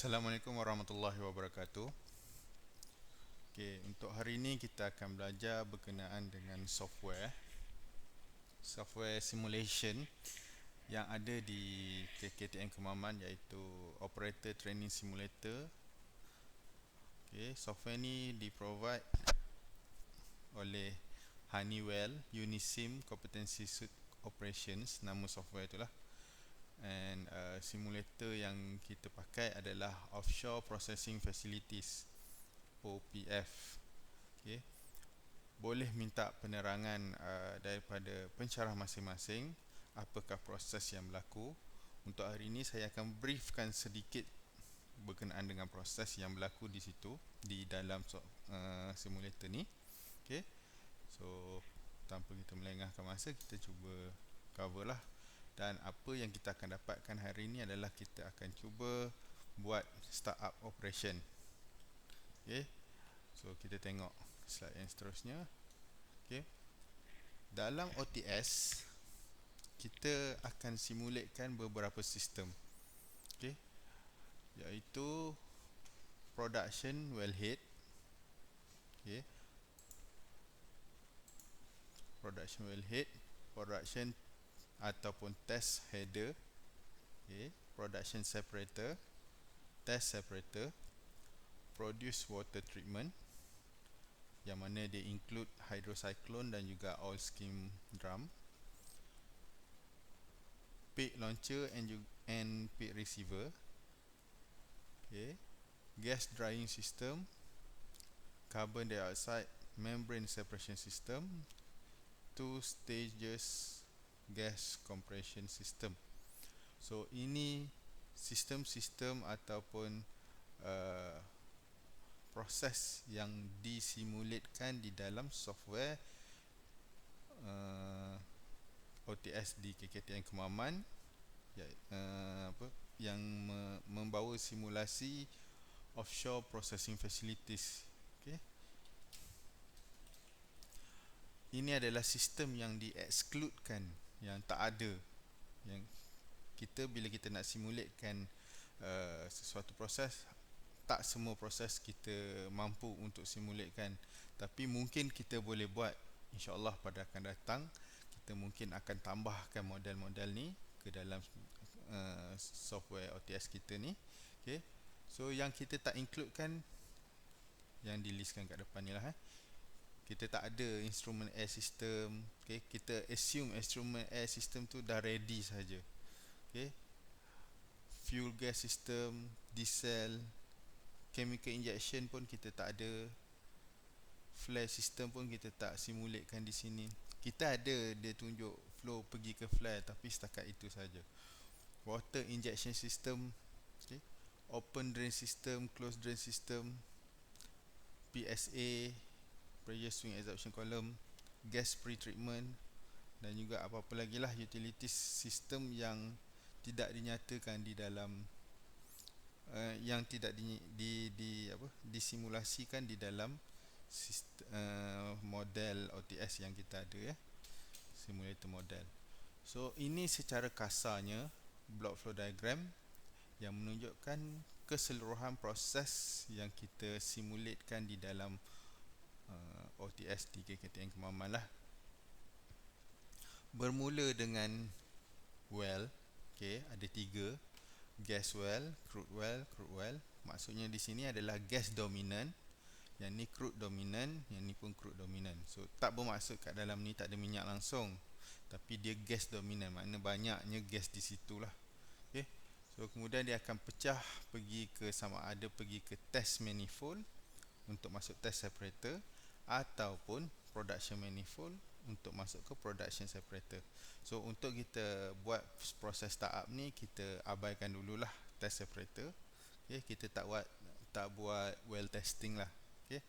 Assalamualaikum warahmatullahi wabarakatuh. Okey, untuk hari ini kita akan belajar berkenaan dengan software simulation yang ada di KKTM Kemaman, iaitu Operator Training Simulator. Okey, software ni di-provide oleh Honeywell Unisim Competency Suite Operations, nama software itulah. And simulator yang kita pakai adalah Offshore Processing Facilities, OPF. Okay. Boleh minta penerangan daripada pensyarah masing-masing apakah proses yang berlaku. Untuk hari ini saya akan briefkan sedikit berkenaan dengan proses yang berlaku di situ, di dalam simulator ni. Okay. So tanpa kita melengahkan masa, kita cuba cover lah. Dan apa yang kita akan dapatkan hari ini adalah kita akan cuba buat startup operation. Okay. So kita tengok slide yang seterusnya. Okay. Dalam OTS kita akan simulatekan beberapa sistem, okay, iaitu production wellhead, okay, production ataupun test header, okay, production separator, test separator, produce water treatment, yang mana dia include hydrocyclone dan juga oil skim drum, pig launcher and pig receiver, okay, gas drying system, carbon dioxide membrane separation system, two stages gas compression system. So ini sistem-sistem ataupun proses yang disimulatekan di dalam software OTS di KKTM Kemaman, yang membawa simulasi offshore processing facilities. Okay. Ini adalah sistem yang di-excludekan, yang tak ada. Yang bila kita nak simulatekan sesuatu proses, tak semua proses kita mampu untuk simulatekan, tapi mungkin kita boleh buat. InsyaAllah pada akan datang kita mungkin akan tambahkan model-model ni ke dalam software OTS kita ni. Okay. So yang kita tak includekan, yang di listkan kat depan ni lah. Kita tak ada instrument air system. Okay. Kita assume instrument air system tu dah ready saja. Okay. Fuel gas system, diesel, chemical injection pun kita tak ada. Flare system pun kita tak simulatekan di sini. Kita ada dia tunjuk flow pergi ke flare, tapi setakat itu saja. Water injection system, okay, open drain system, closed drain system, PSA, pressure swing adsorption column, gas pre-treatment, dan juga apa-apa lagi lah utilities system yang tidak dinyatakan di dalam yang tidak disimulasikan di dalam model OTS yang kita ada, simulator model. So ini secara kasarnya block flow diagram yang menunjukkan keseluruhan proses yang kita simulatekan di dalam OTS di KKTM Kemaman lah. Bermula dengan well, okay, ada 3: gas well, crude well. Maksudnya di sini adalah gas dominant, yang ni crude dominant, yang ni pun crude dominant. So tak bermaksud kat dalam ni tak ada minyak langsung, tapi dia gas dominant, makna banyaknya gas di situ lah. Okay. So kemudian dia akan pecah pergi ke test manifold untuk masuk test separator, ataupun production manifold untuk masuk ke production separator. So untuk kita buat proses startup ni, kita abaikan dululah test separator. Okay, kita tak buat well testing lah. Okay.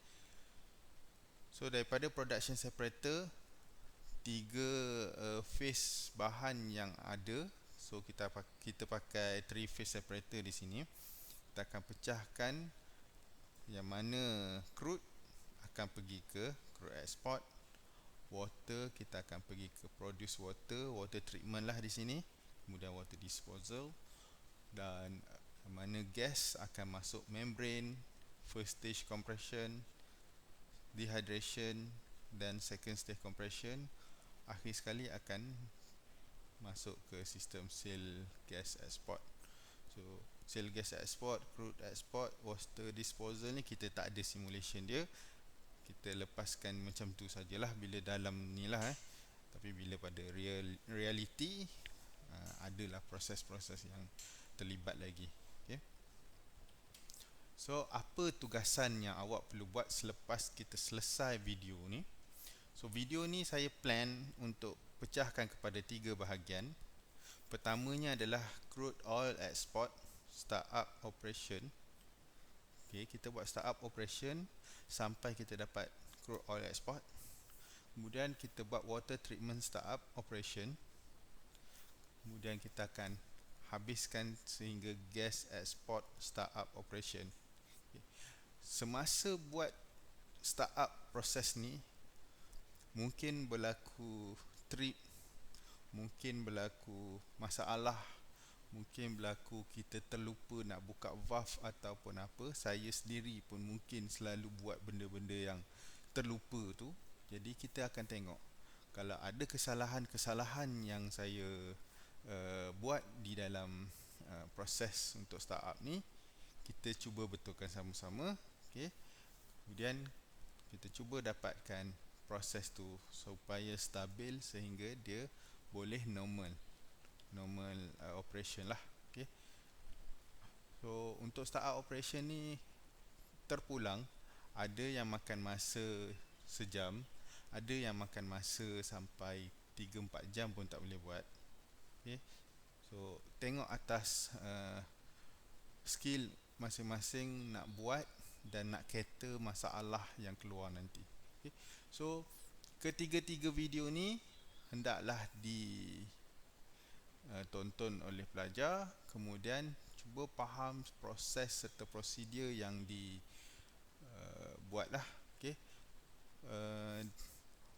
So daripada production separator, 3 phase bahan yang ada. So kita pakai 3 phase separator di sini. Kita akan pecahkan, yang mana crude akan pergi ke crude export, water kita akan pergi ke produce water treatment lah di sini, kemudian water disposal, dan mana gas akan masuk membrane, first stage compression, dehydration dan second stage compression, akhir sekali akan masuk ke sistem seal gas export. So seal gas export, crude export, water disposal ni kita tak ada simulation dia, kita lepaskan macam tu sajalah bila dalam ni lah tapi bila pada reality adalah proses-proses yang terlibat lagi. Okay. So apa tugasan yang awak perlu buat selepas kita selesai video ni? So video ni saya plan untuk pecahkan kepada 3 bahagian. Pertamanya adalah crude oil export startup operation. Okay, kita buat startup operation sampai kita dapat crude oil export. Kemudian kita buat water treatment startup operation. Kemudian kita akan habiskan sehingga gas export startup operation. Okay. Semasa buat startup proses ni, mungkin berlaku trip, mungkin berlaku masalah, mungkin berlaku kita terlupa nak buka valve ataupun apa. Saya sendiri pun mungkin selalu buat benda-benda yang terlupa tu. Jadi kita akan tengok kalau ada kesalahan-kesalahan yang saya buat di dalam proses untuk startup ni, kita cuba betulkan sama-sama. Okay. Kemudian kita cuba dapatkan proses tu supaya stabil sehingga dia boleh normal operation lah. Okay. So untuk startup operation ni terpulang, ada yang makan masa sejam, ada yang makan masa sampai 3-4 jam pun tak boleh buat. Okay. So tengok atas skill masing-masing nak buat dan nak cater masalah yang keluar nanti. Okay. So ketiga-tiga video ni hendaklah tonton oleh pelajar, kemudian cuba faham proses serta prosedur yang dibuatlah. Okay.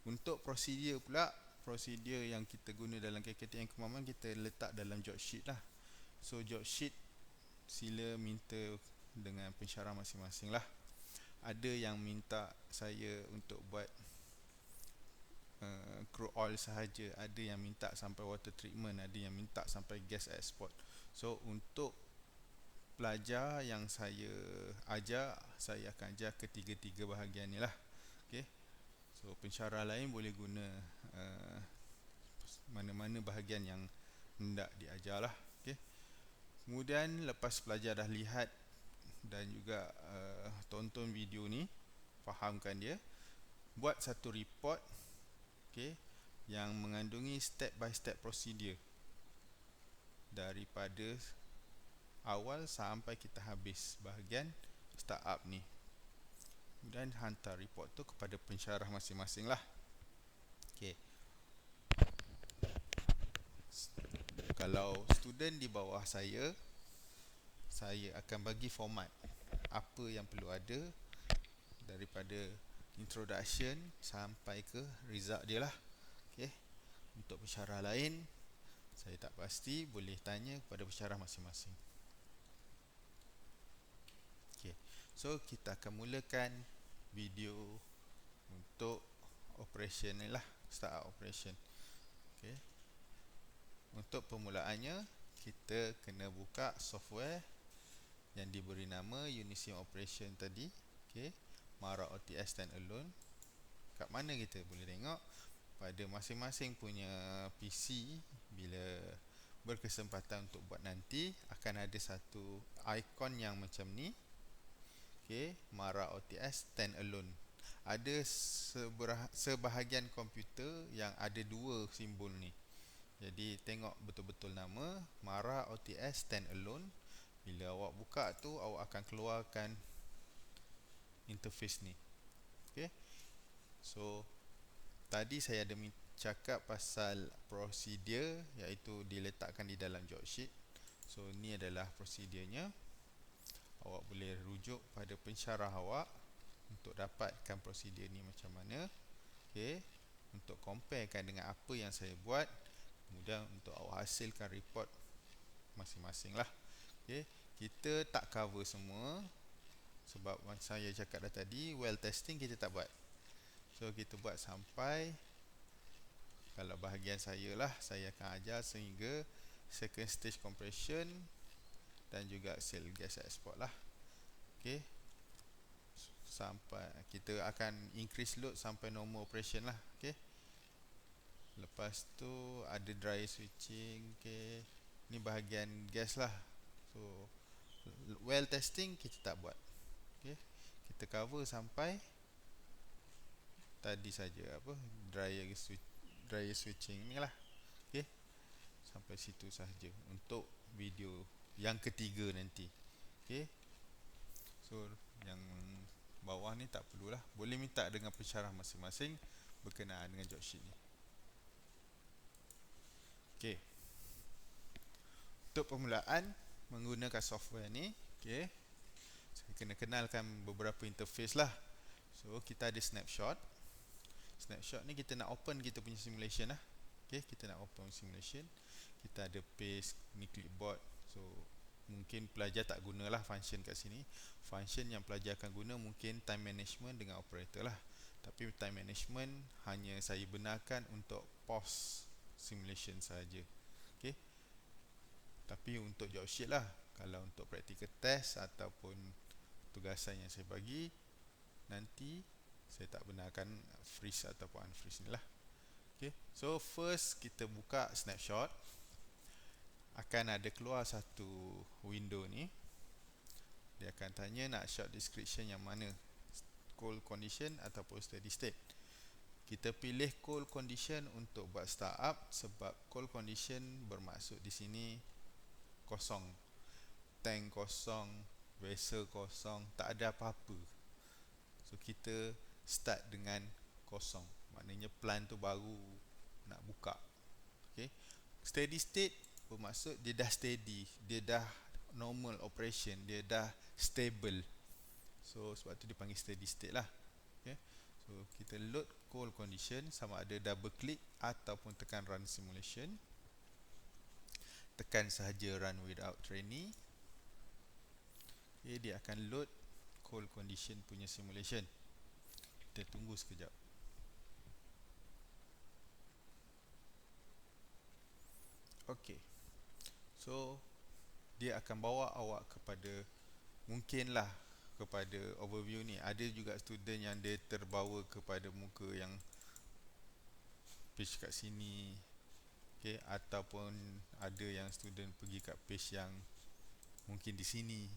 Untuk prosedur pula, prosedur yang kita guna dalam KKTM Kemaman kita letak dalam job sheet lah. So job sheet sila minta dengan pensyarah masing-masing lah. Ada yang minta saya untuk buat crude oil sahaja, ada yang minta sampai water treatment, ada yang minta sampai gas export. So untuk pelajar yang saya ajar, saya akan ajar ketiga-tiga bahagian ni lah. Okay. So pensyarah lain boleh guna mana-mana bahagian yang hendak diajar lah. Okay. Kemudian lepas pelajar dah lihat dan juga tonton video ni, fahamkan dia, buat satu report, okay, yang mengandungi step by step prosedur daripada awal sampai kita habis bahagian startup ni. Kemudian hantar report tu kepada pensyarah masing-masing lah. Okay. Kalau student di bawah saya akan bagi format apa yang perlu ada daripada introduction sampai ke result dia lah. Okay. Untuk pensyarah lain, saya tak pasti, boleh tanya kepada pensyarah masing-masing. Okay. So kita akan mulakan video untuk operation ni lah, startup operation. Okay. Untuk permulaannya, kita kena buka software yang diberi nama Unisim Operation tadi. Okay. Mara OTS standalone. Kat mana kita boleh tengok? Pada masing-masing punya PC, bila berkesempatan untuk buat nanti, akan ada satu ikon yang macam ni. Okay. Mara OTS standalone. Ada sebahagian komputer yang ada dua simbol ni. Jadi tengok betul-betul nama Mara OTS standalone. Bila awak buka tu, awak akan keluarkan interface ni. Okay. So tadi saya ada cakap pasal prosedur, iaitu diletakkan di dalam job sheet. So ni adalah prosedurnya. Awak boleh rujuk pada pensyarah awak untuk dapatkan prosedur ni macam mana. Okay. Untuk comparekan dengan apa yang saya buat, kemudian untuk awak hasilkan report masing-masing lah. Okay. kita tak cover semua sebab macam saya cakap dah tadi, well testing kita tak buat. So kita buat sampai, kalau bahagian saya lah, saya akan ajar sehingga second stage compression dan juga seal gas export lah. Okay, sampai kita akan increase load sampai normal operation lah. Okay, lepas tu ada dry switching. Okay, ni bahagian gas lah. So well testing kita tak buat. Okay, kita cover sampai tadi saja, apa, dryer switching ni lah. Okay, sampai situ sahaja untuk video yang ketiga nanti. Okay, so yang bawah ni tak perlulah, boleh minta dengan pensyarah masing-masing berkenaan dengan job sheet ni. Okay, untuk permulaan menggunakan software ni, okay, saya kena kenalkan beberapa interface lah. So kita ada snapshot. Snapshot ni kita nak open kita punya simulation lah. Okay, kita nak open simulation. Kita ada paste ni clipboard. So mungkin pelajar tak gunalah function kat sini. Function yang pelajar akan guna mungkin time management dengan operator lah. Tapi time management hanya saya benarkan untuk pause simulation saja. Okay, tapi untuk job sheet lah, kalau untuk practical test ataupun tugasan yang saya bagi, nanti saya tak benarkan freeze ataupun unfreeze ni lah. Okay, so first kita buka snapshot. Akan ada keluar satu window ni. Dia akan tanya nak short description yang mana, cold condition ataupun steady state. Kita pilih cold condition untuk buat startup sebab cold condition bermaksud di sini kosong, tank kosong, vessel kosong, tak ada apa-apa. So kita start dengan kosong, maknanya plant tu baru nak buka. Okay, steady state bermaksud dia dah steady, dia dah normal operation, dia dah stable. So sebab tu dipanggil steady state lah. Okay, so kita load cold condition, sama ada double click ataupun tekan run simulation. Tekan sahaja run without trainee. Okay, dia akan load cold condition punya simulation. Kita tunggu sekejap. Okay, so dia akan bawa awak kepada, mungkinlah kepada overview ni. Ada juga student yang dia terbawa kepada muka yang page kat sini. Okay, ataupun ada yang student pergi kat page yang mungkin di sini,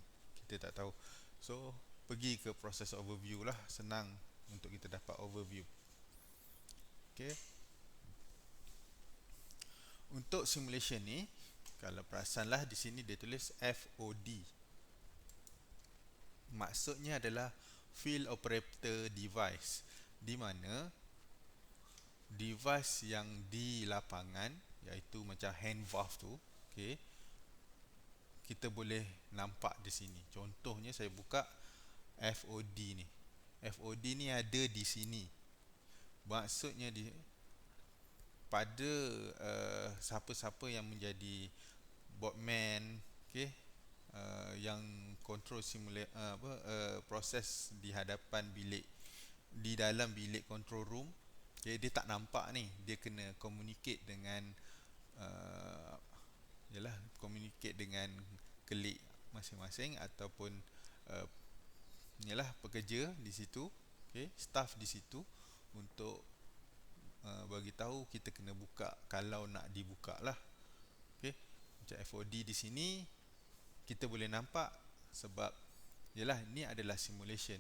kita tak tahu. So pergi ke proses overview lah, senang untuk kita dapat overview. Okay, untuk simulation ni, kalau perasanlah di sini dia tulis FOD. Maksudnya adalah Field Operator Device, di mana device yang di lapangan, iaitu macam hand valve tu, okay, kita boleh nampak di sini. Contohnya saya buka FOD ni. FOD ni ada di sini. Maksudnya pada siapa-siapa yang menjadi boardman, okay, yang control proses di hadapan bilik, di dalam bilik control room, okay, dia tak nampak ni. Dia kena communicate dengan communicate dengan klik masing-masing ataupun pekerja di situ, okay, staff di situ, untuk bagi tahu kita kena buka kalau nak dibuka lah. Okay, macam FOD di sini kita boleh nampak sebab ni adalah simulation,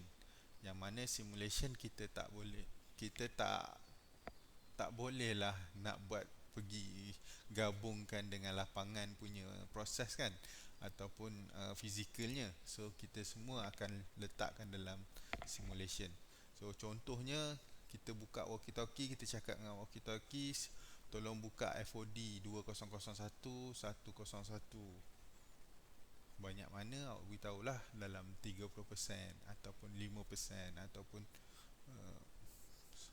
yang mana simulation kita tak boleh, kita tak boleh lah nak buat pergi gabungkan dengan lapangan punya proses kan, ataupun fizikalnya. So kita semua akan letakkan dalam simulation. So contohnya kita buka walkie-talkie, kita cakap dengan walkie-talkie, tolong buka FOD 2001 101. Banyak mana awak beritahulah, dalam 30% ataupun 5% ataupun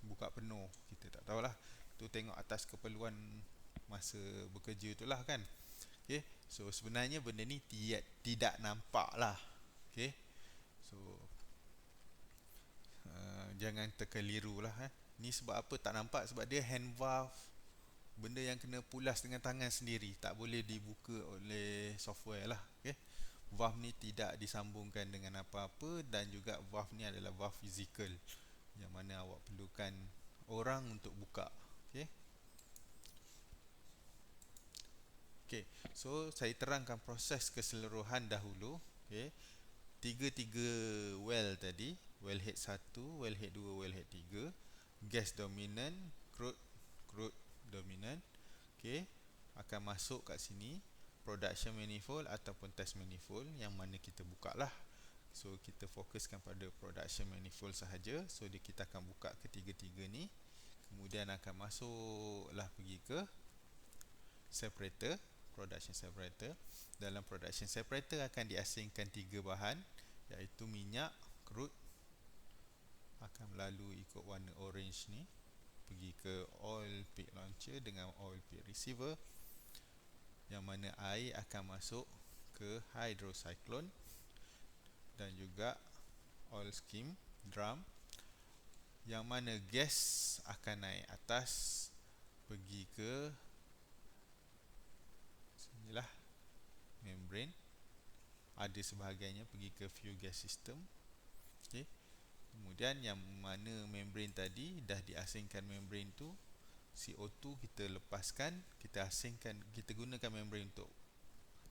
buka penuh, kita tak tahulah. Tu tengok atas keperluan masa bekerja itulah kan. Okay, So sebenarnya benda ni tidak nampak lah. Okay. So jangan terkeliru lah. Ni sebab apa tak nampak? Sebab dia hand valve, benda yang kena pulas dengan tangan sendiri, tak boleh dibuka oleh software lah. Okay. Valve ni tidak disambungkan dengan apa-apa, dan juga valve ni adalah valve fizikal yang mana awak perlukan orang untuk buka. Okay. Okay, so saya terangkan proses keseluruhan dahulu. Okay. Tiga-tiga well tadi, wellhead 1, wellhead 2, wellhead 3, gas dominant, crude dominant. Okay, akan masuk kat sini production manifold ataupun test manifold, yang mana kita buka lah. So kita fokuskan pada production manifold sahaja. So kita akan buka ketiga-tiga ni, kemudian akan masuklah pergi ke separator, production separator. Dalam production separator akan diasingkan tiga bahan, iaitu minyak, crude, akan melalui ikut warna orange ni pergi ke oil peak launcher dengan oil peak receiver, yang mana air akan masuk ke hydrocyclone, dan juga oil skim drum, yang mana gas akan naik atas pergi ke sinilah membrane. Ada sebahagiannya pergi ke fuel gas system. Okay. Kemudian yang mana membrane tadi dah diasingkan, membrane tu CO2 kita lepaskan, kita asingkan, kita gunakan membrane untuk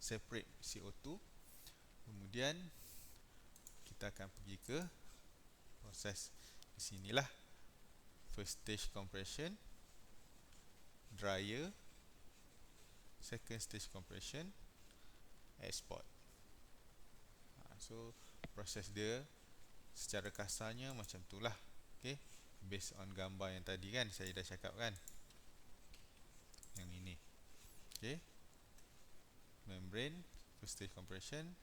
separate CO2. Kemudian kita akan pergi ke proses di sinilah, first stage compression, dryer, second stage compression, export. So proses dia secara kasarnya macam itulah. Okay, based on gambar yang tadi kan saya dah cakap kan, yang ini. Okay, membrane, first stage compression,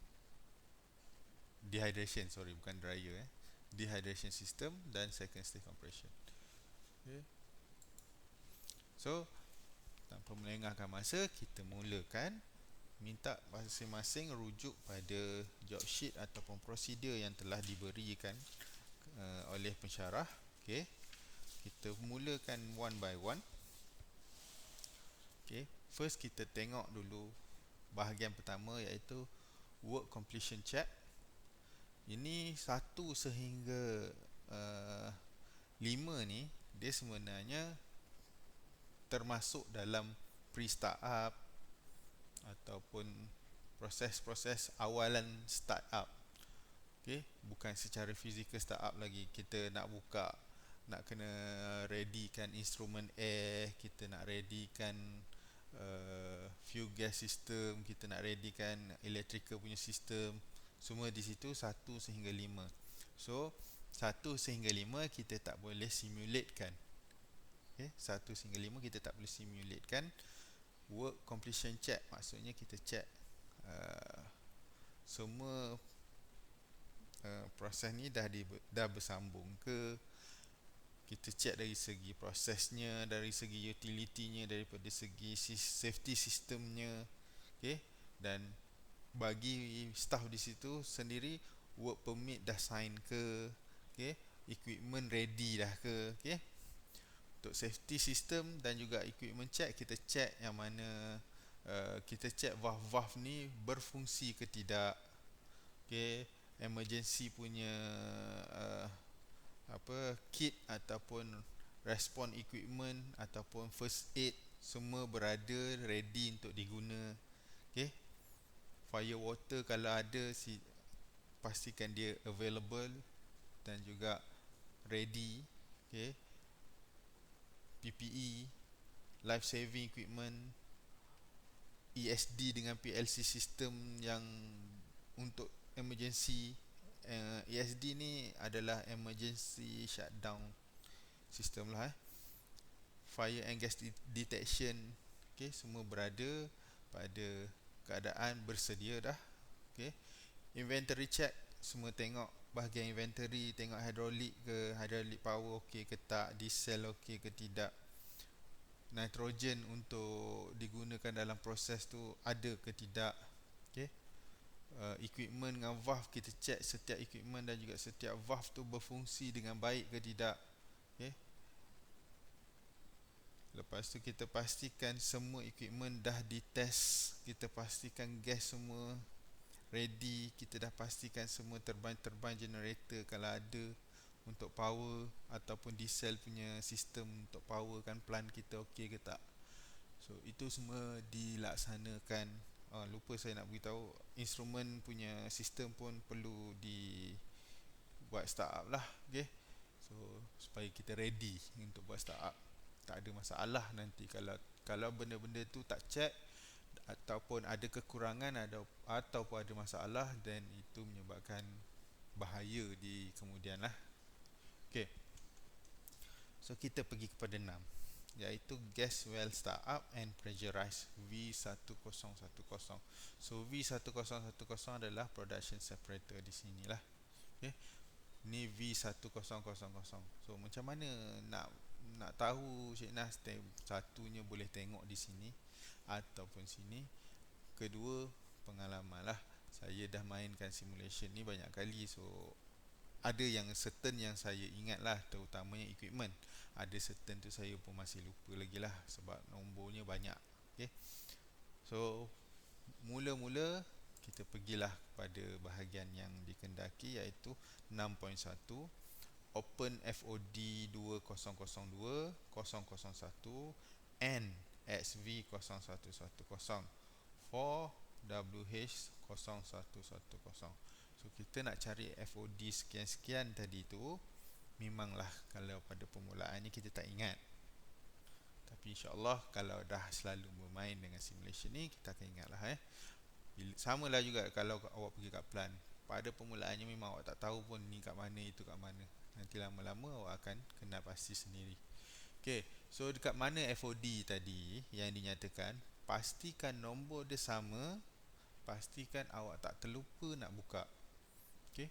dehydration, sorry bukan dryer, dehydration system, dan second stage compression. Okay. So tanpa melengahkan masa, kita mulakan. Minta masing-masing rujuk pada job sheet ataupun prosedur yang telah diberikan oleh pensyarah. Okay. Kita mulakan one by one. Okay. First kita tengok dulu bahagian pertama, iaitu work completion check. Ini 1 sehingga 5 ni, dia sebenarnya termasuk dalam pre-startup ataupun proses-proses awalan startup. Okay, bukan secara fizikal startup lagi. Kita nak buka, nak kena readykan instrument air, kita nak readykan fuel gas system, kita nak readykan electrical punya sistem. Semua di situ 1 sehingga 5. So 1 sehingga 5 kita tak boleh simulatekan. Okay, 1 sehingga 5 kita tak boleh simulatekan. Work completion check maksudnya kita check semua proses ni dah bersambung ke. Kita check dari segi prosesnya, dari segi utility-nya, daripada segi safety systemnya. Okay, dan bagi staff di situ sendiri, work permit dah sign ke, okay, equipment ready dah ke. Okay, untuk safety system dan juga equipment check, kita check yang mana kita check valve-valve ni berfungsi ke tidak. Okay, emergency punya kit ataupun respond equipment ataupun first aid semua berada ready untuk diguna. Okay, fire water kalau ada, pastikan dia available dan juga ready. Okay, PPE, life saving equipment, ESD dengan PLC system yang untuk emergency. ESD ni adalah emergency shutdown system lah. Fire and gas detection. Okay, semua berada pada keadaan bersedia dah. Okay, inventory check, semua tengok bahagian inventory, tengok hydraulic ke, hydraulic power okey ke tak, diesel okey ke tidak. nitrogen untuk digunakan dalam proses tu ada ke tidak. Okey. Equipment dengan valve kita check setiap equipment dan juga setiap valve tu berfungsi dengan baik ke tidak. Okey. Lepas tu kita pastikan semua equipment dah dites, kita pastikan gas semua ready, kita dah pastikan semua turbine generator kalau ada untuk power, ataupun diesel punya sistem untuk power kan plant kita okey ke tak. So itu semua dilaksanakan. Lupa saya nak beritahu, instrumen punya sistem pun perlu dibuat start up lah. Okay. So supaya kita ready untuk buat start up, tak ada masalah nanti kalau benda-benda tu tak check ataupun ada kekurangan ataupun ada masalah, then itu menyebabkan bahaya di kemudian lah. Okay. So kita pergi kepada 6, iaitu gas well startup and pressurized V1010. So V1010 adalah production separator di sinilah. Okay. Ni V1000. So macam mana nak tahu Cik Nas? Satunya boleh tengok di sini ataupun sini. Kedua, pengalaman lah. Saya dah mainkan simulation ni banyak kali, so ada yang certain yang saya ingat lah, terutamanya equipment. Ada certain tu saya pun masih lupa lagi lah sebab nombornya banyak. Okay. So mula-mula kita pergilah pada bahagian yang dikendaki, iaitu 6.1 Open FOD 2002 001 and XV0110 for WH0110. So kita nak cari FOD sekian-sekian tadi tu, memanglah kalau pada permulaan ni kita tak ingat, tapi insyaAllah kalau dah selalu bermain dengan simulation ni, kita akan ingat lah. Sama lah juga kalau awak pergi kat plant, pada permulaannya memang awak tak tahu pun ni kat mana, itu kat mana. Nanti lama-lama awak akan kenal pasti sendiri. Okay, so dekat mana FOD tadi yang dinyatakan, pastikan nombor dia sama, pastikan awak tak terlupa nak buka. Okay,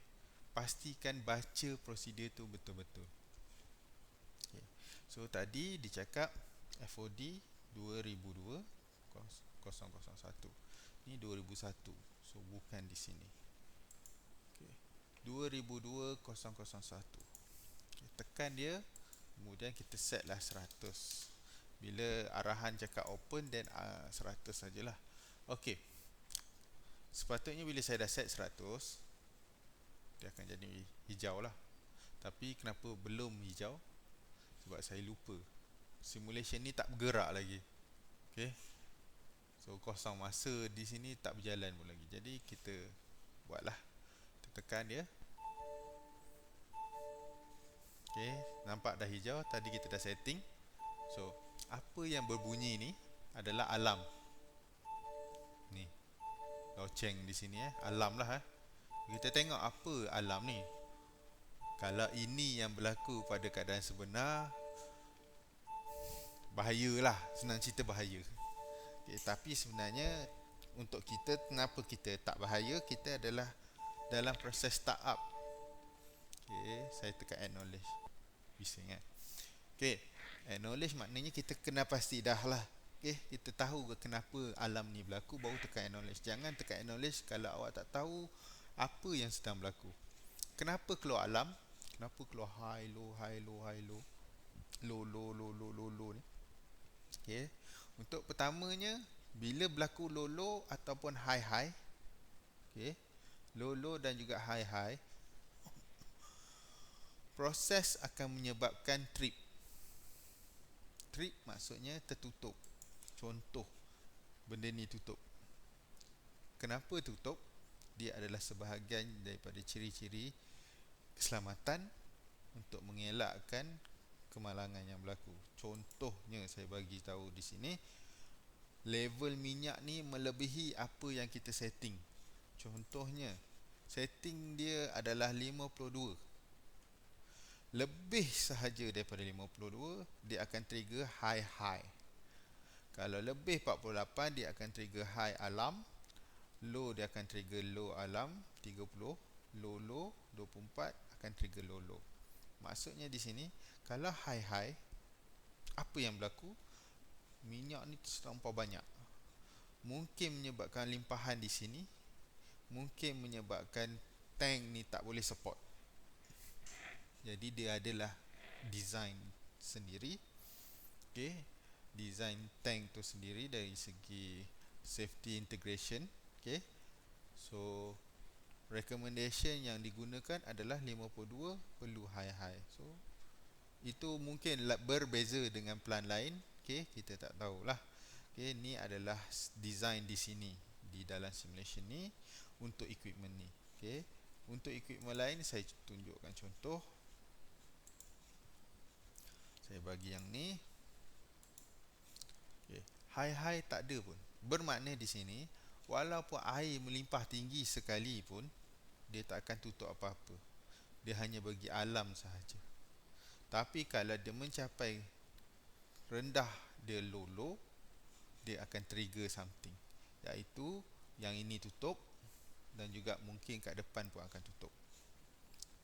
pastikan baca prosedur tu betul-betul. Okay. So tadi dicakap FOD 2002 001, ni 2001, so bukan di sini. Okay. 2002 001. Okay, tekan dia, kemudian kita set lah 100. Bila arahan cakap open, then 100 sajalah. Okay, sepatutnya bila saya dah set 100, dia akan jadi hijau lah. Tapi kenapa belum hijau? Sebab saya lupa, simulation ni tak bergerak lagi. Okay. So kosong masa di sini, tak berjalan pun lagi. Jadi kita buatlah, kita tekan dia. Okay, nampak dah hijau. Tadi kita dah setting. So apa yang berbunyi ni adalah alarm. Ni loceng di sini alarm lah. Kita tengok apa alarm ni. Kalau ini yang berlaku pada keadaan sebenar, bahayalah, senang cerita bahaya. Okay, tapi sebenarnya untuk kita, kenapa kita tak bahaya, kita adalah dalam proses startup. Okay, saya tekan acknowledge. Bising kan. Okay, acknowledge maknanya kita kena pasti dah lah. Okay, kita tahu kenapa alarm ni berlaku, baru tekan acknowledge. Jangan tekan acknowledge kalau awak tak tahu apa yang sedang berlaku. Kenapa keluar alarm? Kenapa keluar high low high low high low, low low low low low low ni? Okay, untuk pertamanya, bila berlaku low low ataupun high high, okay, low low dan juga high high, proses akan menyebabkan trip. Trip maksudnya tertutup. Contoh, benda ni tutup. Kenapa tutup? Dia adalah sebahagian daripada ciri-ciri keselamatan untuk mengelakkan kemalangan yang berlaku. Contohnya saya bagi tahu di sini, level minyak ni melebihi apa yang kita setting. Contohnya, setting dia adalah 52. Lebih sahaja daripada 52, dia akan trigger high high. Kalau lebih 48, dia akan trigger high alarm. Low dia akan trigger low alarm 30. Low low 24 akan trigger low low. Maksudnya di sini, kalau high high, apa yang berlaku? minyak ni terlampau banyak, mungkin menyebabkan limpahan di sini, mungkin menyebabkan tank ni tak boleh support. Jadi dia adalah design sendiri, okey, design tank tu sendiri dari segi safety integration, okey. So recommendation yang digunakan adalah 52 perlu high. So itu mungkin berbeza dengan plan lain, okey, kita tak tahulah. Okey, ni adalah design di sini di dalam simulation ni untuk equipment ni. Okey, untuk equipment lain saya tunjukkan contoh. Saya bagi yang ni. Okay. High tak ada pun. Bermakna di sini, walaupun air melimpah tinggi sekali pun, dia tak akan tutup apa-apa. Dia hanya bagi alam sahaja. Tapi kalau dia mencapai rendah, dia low, dia akan trigger something. Iaitu, yang ini tutup, dan juga mungkin kat depan pun akan tutup.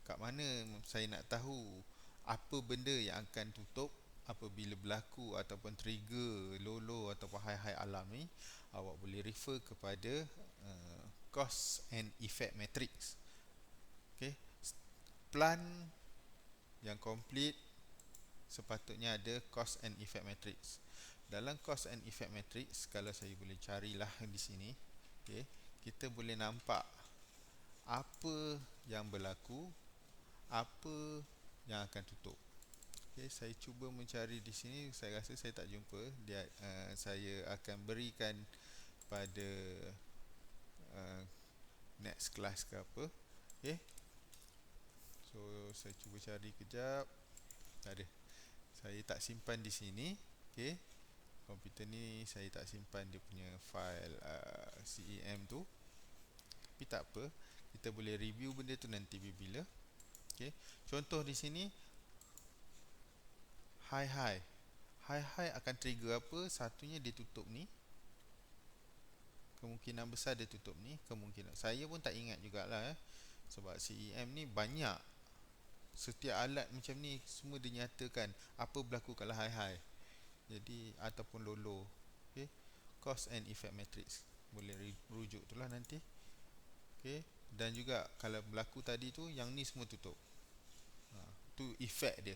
Kat mana saya nak tahu apa benda yang akan tutup apabila berlaku ataupun trigger low ataupun high alam ni, awak boleh refer kepada cause and effect matrix. Okay, plan yang complete sepatutnya ada cause and effect matrix. Dalam cause and effect matrix, kalau saya boleh carilah di sini, okay, kita boleh nampak apa yang berlaku, apa yang akan tutup. Okay, saya cuba mencari di sini, saya rasa saya tak jumpa. Saya akan berikan pada next class ke apa. Okay, so saya cuba cari kejap. Tak ada. Saya tak simpan di sini. Okay, komputer ni saya tak simpan dia punya file CEM tu. Tapi tak apa, kita boleh review benda tu nanti bila. Okay, contoh di sini high akan trigger apa? Satunya dia tutup ni, kemungkinan besar dia tutup ni, kemungkinan saya pun tak ingat jugalah sebab CEM ni banyak, setiap alat macam ni semua dinyatakan apa berlaku kalau high, jadi ataupun low. Okay, cause and effect matrix boleh rujuk tu lah nanti. Okay, dan juga kalau berlaku tadi tu, yang ni semua tutup, tu effect dia.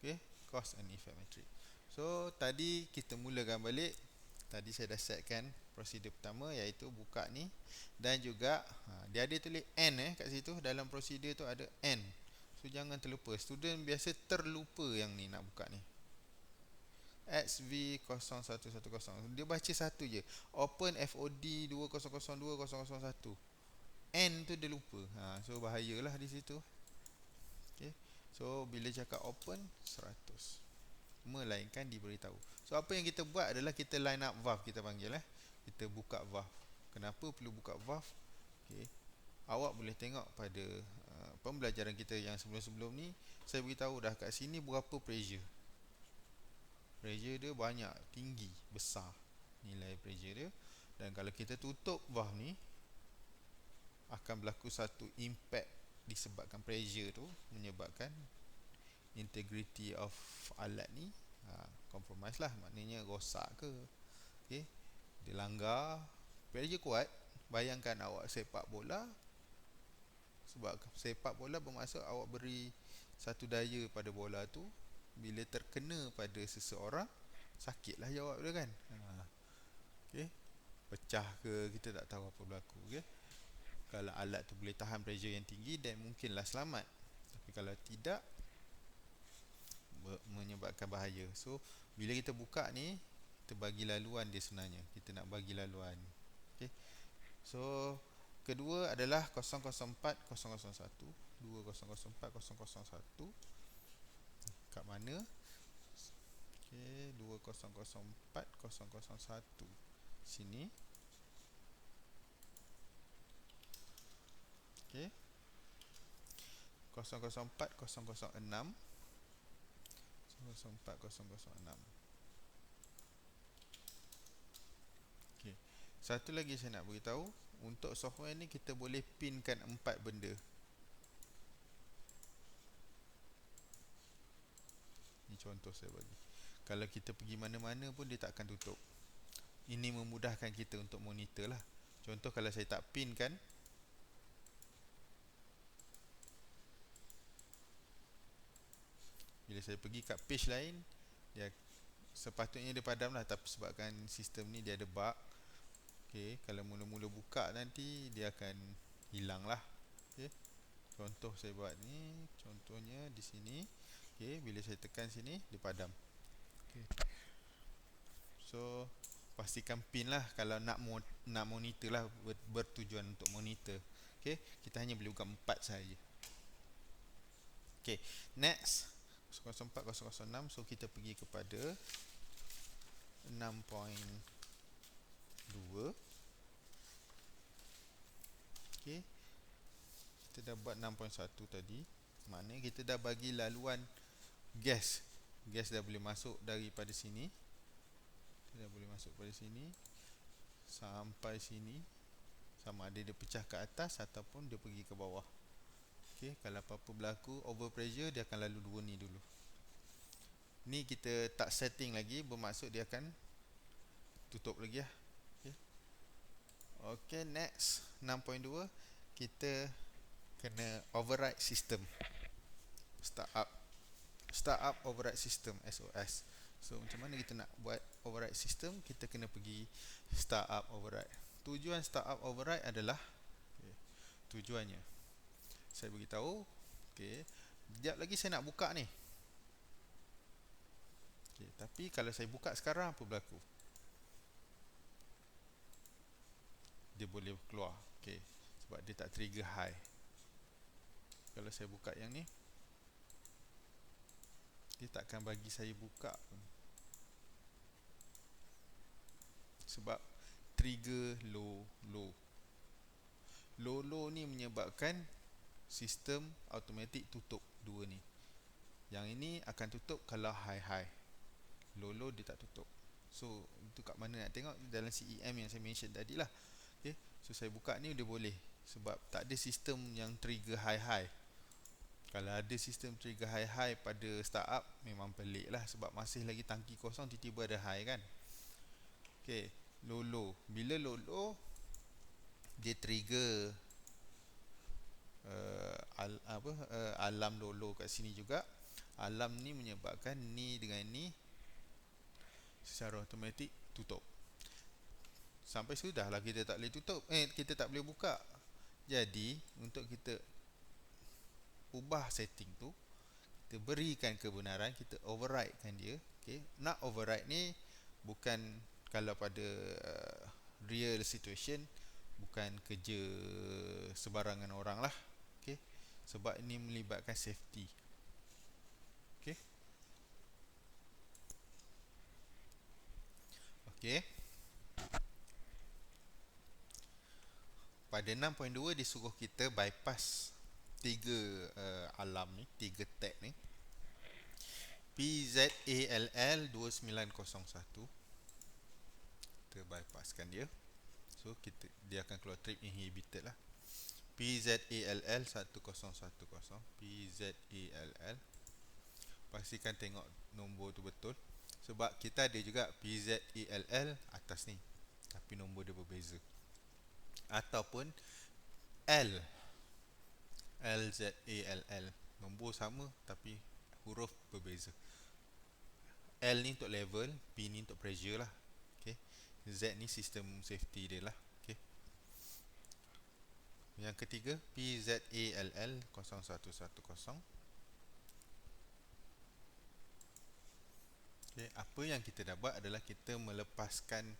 Okay, cause and effect matrix. So tadi kita mulakan balik. Tadi saya dah setkan prosedur pertama, iaitu buka ni, dan juga dia ada tulis N kat situ. Dalam prosedur tu ada N. So jangan terlupa. Student biasa terlupa yang ni nak buka ni, XV0110. Dia baca satu je, open FOD 2002-001. N tu dia lupa. So bahayalah di situ. Okay, so bila cakap open 100, melainkan diberitahu. So apa yang kita buat adalah kita line up valve, kita panggil kita buka valve. Kenapa perlu buka valve? Okay, awak boleh tengok pada pembelajaran kita yang sebelum-sebelum ni, saya beritahu dah kat sini berapa pressure. Pressure dia banyak, tinggi, besar nilai pressure dia. Dan kalau kita tutup valve ni, akan berlaku satu impact disebabkan pressure tu, menyebabkan integrity of alat ni compromise lah, maknanya rosak ke. Okay, dia langgar, pressure kuat. Bayangkan awak sepak bola, sebab sepak bola bermaksud awak beri satu daya pada bola tu, bila terkena pada seseorang, sakitlah jawab dia kan. Okay, pecah ke, kita tak tahu apa berlaku. Okay, kalau alat tu boleh tahan pressure yang tinggi, dan mungkinlah selamat. Tapi kalau tidak, menyebabkan bahaya. So bila kita buka ni, kita bagi laluan dia sebenarnya. Kita nak bagi laluan. Okay, so kedua adalah 004001, 2004-001. Kat mana? Okay, 2004-001 sini. Okay, 004006, 004006. Okay, satu lagi saya nak beritahu, untuk software ni kita boleh pinkan 4 benda. Ni contoh saya bagi. Kalau kita pergi mana-mana pun dia tak akan tutup. Ini memudahkan kita untuk monitor lah. Contoh kalau saya tak pin kan, bila saya pergi kat page lain, dia sepatutnya dia padam lah, tapi sebabkan sistem ni dia ada bug, okay, kalau mula-mula buka nanti dia akan hilang lah. Okay. Contoh saya buat ni, contohnya di sini, okay, bila saya tekan sini dia padam. Okay. So pastikan pin lah kalau nak monitor lah, bertujuan untuk monitor. Okay, kita hanya boleh buka 4 saja. Okay, next 004.006. So kita pergi kepada 6.2. Okay, kita dah buat 6.1 tadi. Maknanya kita dah bagi laluan gas. Gas dah boleh masuk daripada sini. Dia dah boleh masuk pada sini sampai sini, sama ada dia pecah ke atas ataupun dia pergi ke bawah. Okay, kalau apa-apa berlaku over pressure, dia akan lalu dua ni dulu. Ni kita tak setting lagi, bermaksud dia akan tutup lagi lah. Okay, okay, next 6.2, kita kena override system. Startup override system, SOS. So macam mana kita nak buat override system? Kita kena pergi startup override. Tujuan startup override adalah, okay, tujuannya saya beritahu. Okay, sekejap lagi saya nak buka ni. Okay, tapi kalau saya buka sekarang, apa berlaku? Dia boleh keluar. Okay, sebab dia tak trigger high. Kalau saya buka yang ni, dia takkan bagi saya buka pun, sebab trigger low. Low ni menyebabkan sistem automatik tutup dua ni. Yang ini akan tutup kalau high. Low dia tak tutup. So itu kat mana nak tengok, dalam CEM yang saya mention tadi lah. Okay, so saya buka ni dia boleh, sebab tak ada sistem yang trigger high. Kalau ada sistem trigger high pada startup, memang pelik lah, sebab masih lagi tangki kosong, tiba-tiba ada high kan. Okay, low. Bila low, dia trigger alam low kat sini juga. Alam ni menyebabkan ni dengan ni secara automatik tutup. Sampai sudahlah kita tak boleh tutup, kita tak boleh buka. Jadi untuk kita ubah setting tu, kita berikan kebenaran, kita override kan dia. Okay, nak override ni bukan kalau pada real situation, bukan kerja sebarangan orang lah. Okay, sebab ini melibatkan safety. Okay, okay. Pada 6.2 disuruh kita bypass 3 alam ni, 3 tag ni. PZALL 2901, kita bypasskan dia. So dia akan keluar trip inhibited lah. PZALL 1010, PZALL, pastikan tengok nombor tu betul, sebab kita ada juga PZALL atas ni tapi nombor dia berbeza. Ataupun LZALL, nombor sama tapi huruf berbeza. L ni untuk level, P ni untuk pressure lah. Okay, Z ni sistem safety dia lah. Okay, yang ketiga PZALL 0110. Okay, apa yang kita dah buat adalah kita melepaskan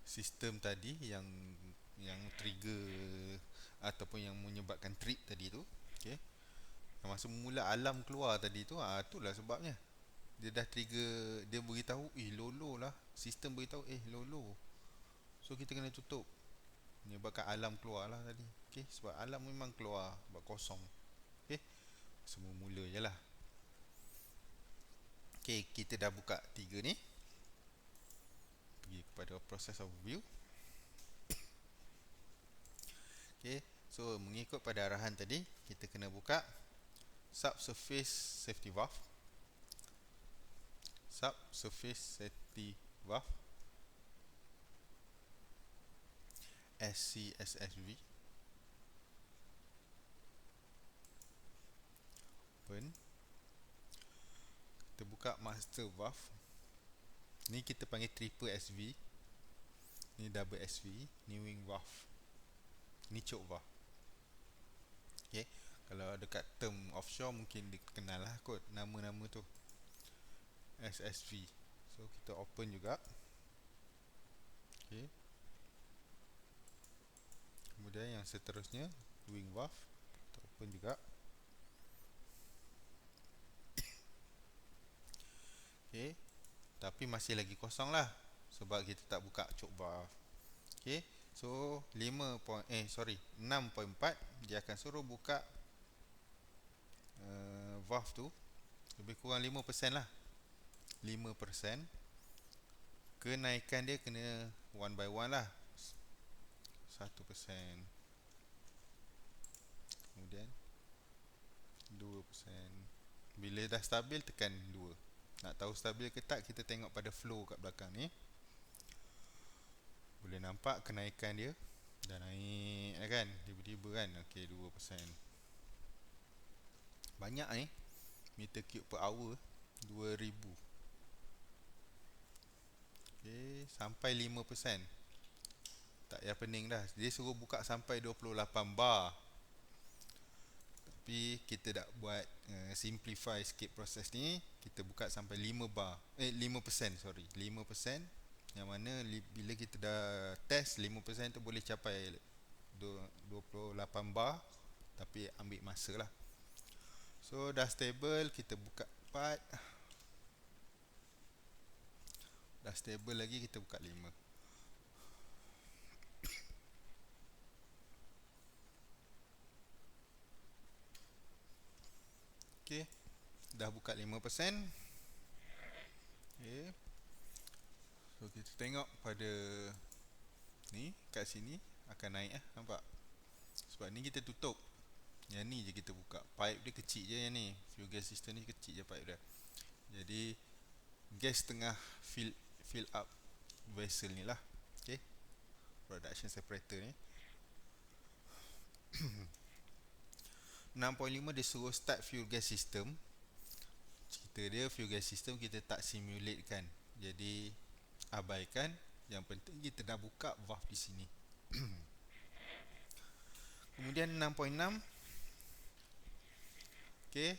sistem tadi yang trigger ataupun yang menyebabkan trip tadi tu. Okay, masa mula alam keluar tadi tu, itulah sebabnya dia dah trigger, dia beritahu low lah, sistem beritahu low. So kita kena tutup, menyebabkan alam keluar lah tadi. Okay, sebab alam memang keluar sebab kosong. Okay, semua mula je lah. Okay, kita dah buka 3 ni. Pergi kepada process overview. Okay, so mengikut pada arahan tadi, kita kena buka subsurface safety valve. subsurface safety valve SCSSV open. Kita buka master valve. Ni kita panggil triple SV, ni double SV, ni wing valve, ni choke valve. Okay. Kalau dekat term offshore mungkin dikenal lah kot nama-nama tu, SSV. So kita open juga. Okay. Kemudian yang seterusnya wing valve kita open juga. Okay. Tapi masih lagi kosong lah sebab kita tak buka choke valve. Okay. So 6.4 dia akan suruh buka valve tu lebih kurang 5% lah. 5%. Kenaikan dia kena one by one lah. 1%. Kemudian 2%. Bila dah stabil tekan 2. Nak tahu stabil ke tak, kita tengok pada flow kat belakang ni. Boleh nampak kenaikan dia dah naik kan, tiba-tiba kan. Okey, 2%. Banyak meter cube per hour 2000. Okey, sampai 5%. Tak payah pening dah. Dia suruh buka sampai 28 bar. Tapi kita dah buat simplify sikit proses ni. Kita buka sampai 5 bar. 5%, sorry. 5%. Yang mana bila kita dah test 5% tu boleh capai 28 bar. Tapi ambil masa lah. So dah stable, kita buka part. Dah stable lagi, kita buka 5. Okay, dah buka 5%. Okay. So kita tengok pada ni, kat sini akan naik nampak. Sebab ni kita tutup. Yang ni je kita buka. Pipe dia kecil je yang ni. Fuel gas system ni kecil je pipe dia. Jadi gas tengah fill up vessel ni lah. Okay, production separator ni. 6.5 dia suruh start fuel gas system. Cerita dia fuel gas system kita tak simulate kan. Jadi abaikan. Yang penting kita dah buka valve di sini. Kemudian 6.6. Okay.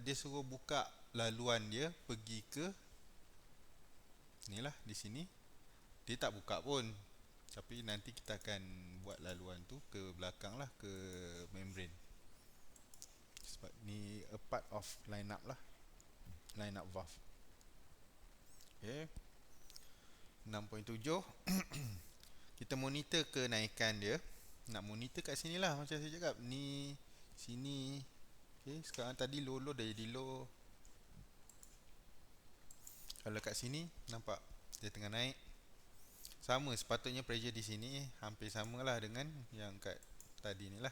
Dia suruh buka laluan dia pergi ke ni lah, di sini. Dia tak buka pun. Tapi nanti kita akan buat laluan tu ke belakang lah, ke membrane. Sebab ni a part of line up lah. Line up valve. Okay. 6.7. Kita monitor kenaikan dia. Nak monitor kat sini lah, macam saya cakap. Ni sini. Okay, sekarang tadi low dah jadi low. Kalau kat sini nampak dia tengah naik. Sama, sepatutnya pressure di sini hampir samalah dengan yang kat tadi ni lah.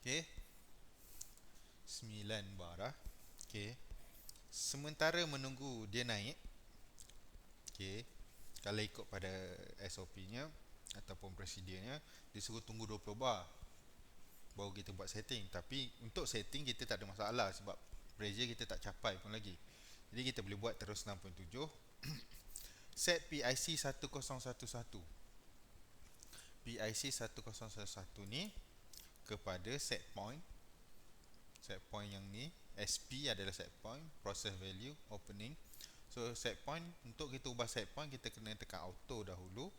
Okay, 9 bar dah. Okay, sementara menunggu dia naik. Okay, kalau ikut pada SOP nya ataupun prosedurnya, dia suruh tunggu 20 bar baru kita buat setting. Tapi untuk setting kita tak ada masalah sebab pressure kita tak capai pun lagi. Jadi kita boleh buat terus 6.7. Set PIC 1011. PIC 1011 ni kepada set point. Set point yang ni, SP adalah set point, process value, opening. So set point, untuk kita ubah set point kita kena tekan auto dahulu.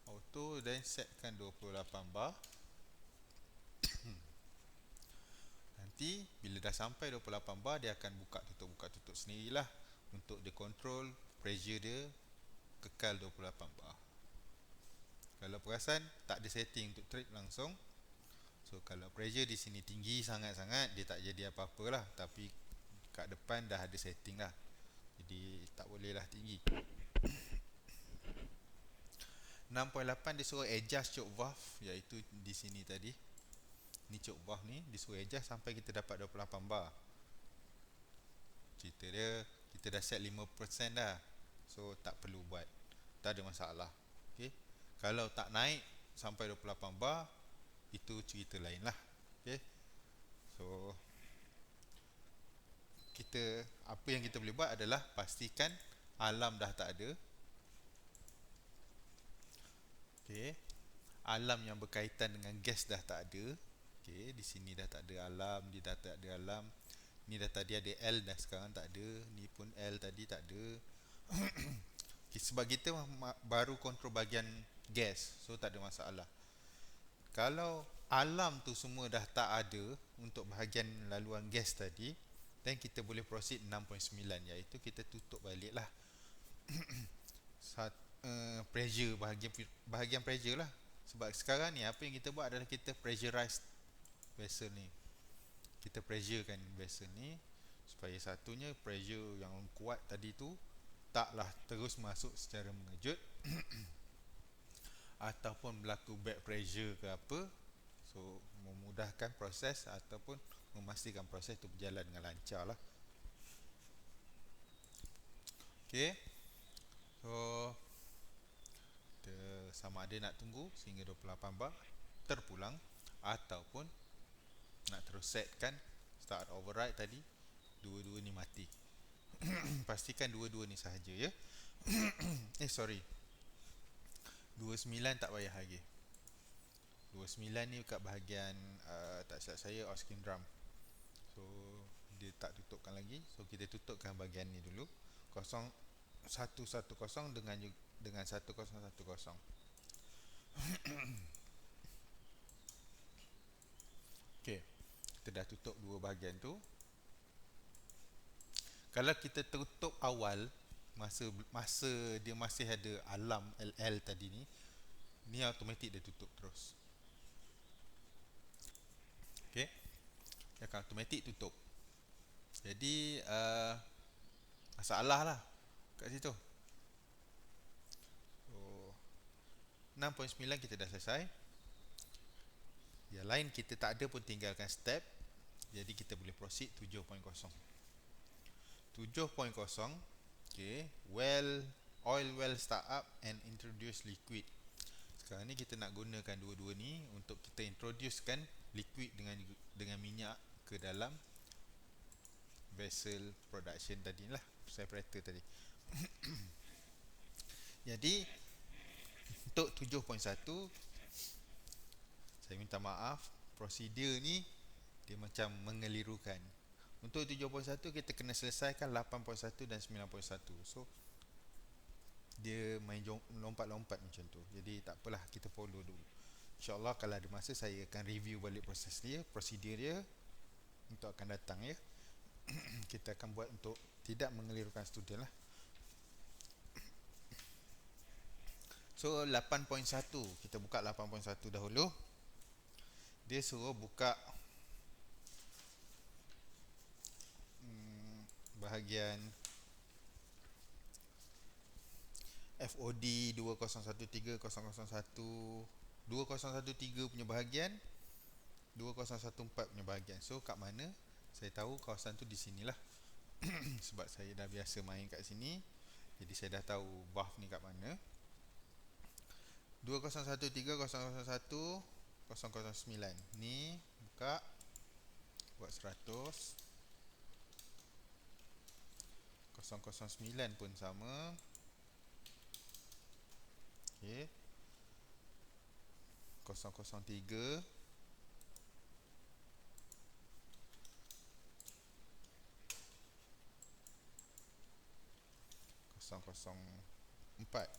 Auto, dan setkan 28 bar. Nanti bila dah sampai 28 bar dia akan buka tutup sendirilah. Untuk dia control pressure dia kekal 28 bar. Kalau perasan tak ada setting untuk trip langsung. So kalau pressure di sini tinggi sangat-sangat, dia tak jadi apa-apalah. Tapi kat depan dah ada setting lah. Jadi tak boleh lah tinggi. 6.8 dia suruh adjust choke valve, iaitu di sini tadi. ni cuk buah ni disuruh adjust sampai kita dapat 28 bar. Cerita dia kita dah set 5% dah, so tak perlu buat, tak ada masalah. Okay, kalau tak naik sampai 28 bar, itu cerita lain lah. Okay, so kita, apa yang kita boleh buat adalah pastikan alarm dah tak ada. Okay, alarm yang berkaitan dengan gas dah tak ada. Okay, di sini dah tak ada alarm, dia dah tak ada alarm. Ni dah tadi ada L, dah sekarang tak ada. Ni pun L tadi tak ada. Okay, sebab kita baru kontrol bahagian gas, so tak ada masalah. Kalau alarm tu semua dah tak ada untuk bahagian laluan gas tadi, then kita boleh proceed 6.9, iaitu kita tutup balik lah pressure, bahagian pressure lah. Sebab sekarang ni apa yang kita buat adalah kita pressurize vessel ni, kita pressurekan vessel ni supaya satunya pressure yang kuat tadi tu taklah terus masuk secara mengejut ataupun berlaku back pressure ke apa. So memudahkan proses ataupun memastikan proses tu berjalan dengan lancar lah. Okay, so kita sama ada nak tunggu sehingga 28 bar terpulang ataupun nak terus setkan start override tadi, dua-dua ni mati. Pastikan dua-dua ni sahaja ya. Sorry, 29 tak payah lagi. 29 ni kat bahagian tak silap saya Oskin drum. So dia tak tutupkan lagi. So kita tutupkan bahagian ni dulu. 0110 dengan 1010. Okey. Kita dah tutup dua bahagian tu. Kalau kita tutup awal masa dia masih ada alarm LL tadi ni automatik dia tutup terus. Okey. Dia akan automatik tutup. Jadi masalah lah kat situ. So 6.9 kita dah selesai. Yang lain kita tak ada pun tinggalkan step. Jadi kita boleh proceed 7.0. 7.0. Okay, oil well start up and introduce liquid. Sekarang ni kita nak gunakan dua-dua ni untuk kita introducekan liquid dengan minyak ke dalam vessel production tadi lah, separator tadi. Jadi untuk 7.1, saya minta maaf, prosedur ni dia macam mengelirukan. Untuk 7.1 kita kena selesaikan 8.1 dan 9.1. So dia main lompat-lompat macam tu. Jadi tak apalah, kita follow dulu. InsyaAllah kalau ada masa saya akan review balik proses dia, prosedur dia untuk akan datang ya. Kita akan buat untuk tidak mengelirukan student lah. So 8.1, kita buka 8.1 dahulu. Dia suruh buka bahagian FOD 2013 punya bahagian, 2014 punya bahagian. So kat mana? Saya tahu kawasan tu di sinilah. Sebab saya dah biasa main kat sini, jadi saya dah tahu valve ni kat mana. 2013, 001, 009 ni buka, buat 100. 009 pun sama. Okay. 003, 004.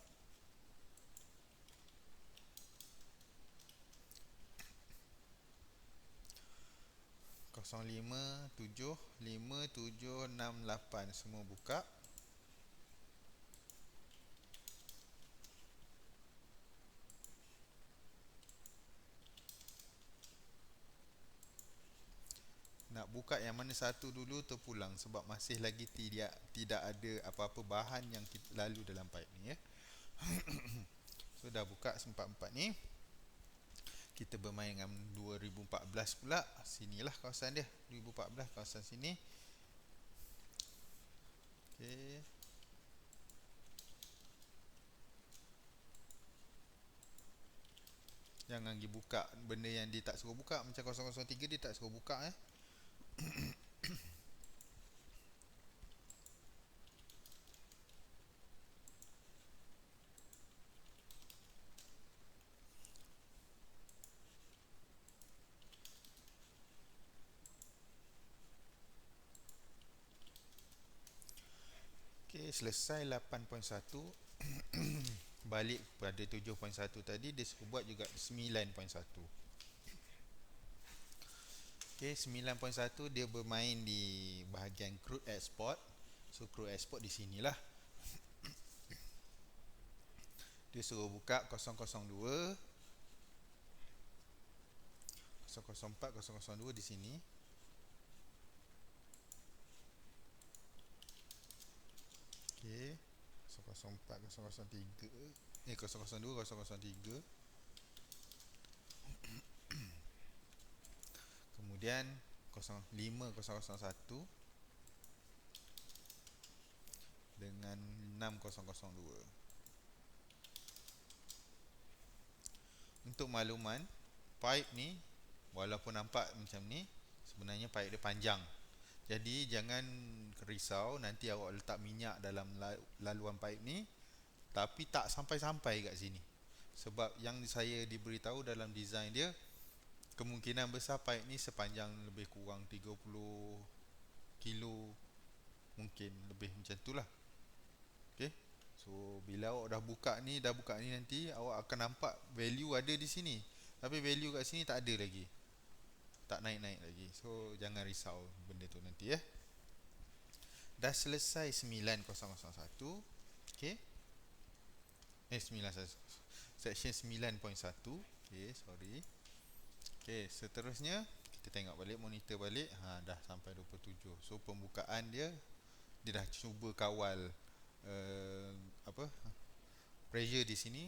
Kosong 5, 7, 5, 7, 6, 8 semua buka. Nak buka yang mana satu dulu terpulang sebab masih lagi tidak ada apa-apa bahan yang lalu dalam pipe ni ya. So dah buka empat-empat ni. kita bermain dengan 2014 pula. Sinilah kawasan dia, 2014 kawasan sini. Okey. Jangan pergi buka benda yang dia tak suruh buka. Macam 003 dia tak suruh buka Okey, selesai 8.1. Balik pada 7.1 tadi, dia suruh buat juga 9.1. Okey, 9.1 dia bermain di bahagian crude export. So crude export di sinilah. Dia suruh buka 002, 004, 002 di sini. Okey, 004, 003, 002, 003. Kemudian 05, 001 dengan 6002. Untuk makluman, pipe ni walaupun nampak macam ni, sebenarnya pipe dia panjang. Jadi jangan risau nanti awak letak minyak dalam laluan pipe ni tapi tak sampai-sampai kat sini. Sebab yang saya diberitahu dalam design dia, kemungkinan besar pipe ni sepanjang lebih kurang 30 kilo, mungkin lebih macam tu lah. Okay. So bila awak dah buka ni nanti awak akan nampak value ada di sini. Tapi value kat sini tak ada lagi. Tak naik-naik lagi. So jangan risau benda tu nanti Dah selesai 9001. Okey. 91. Section 9.1. Okey, sorry. Okey, seterusnya kita tengok balik, monitor balik. Dah sampai 27. So pembukaan dia dah cuba kawal pressure di sini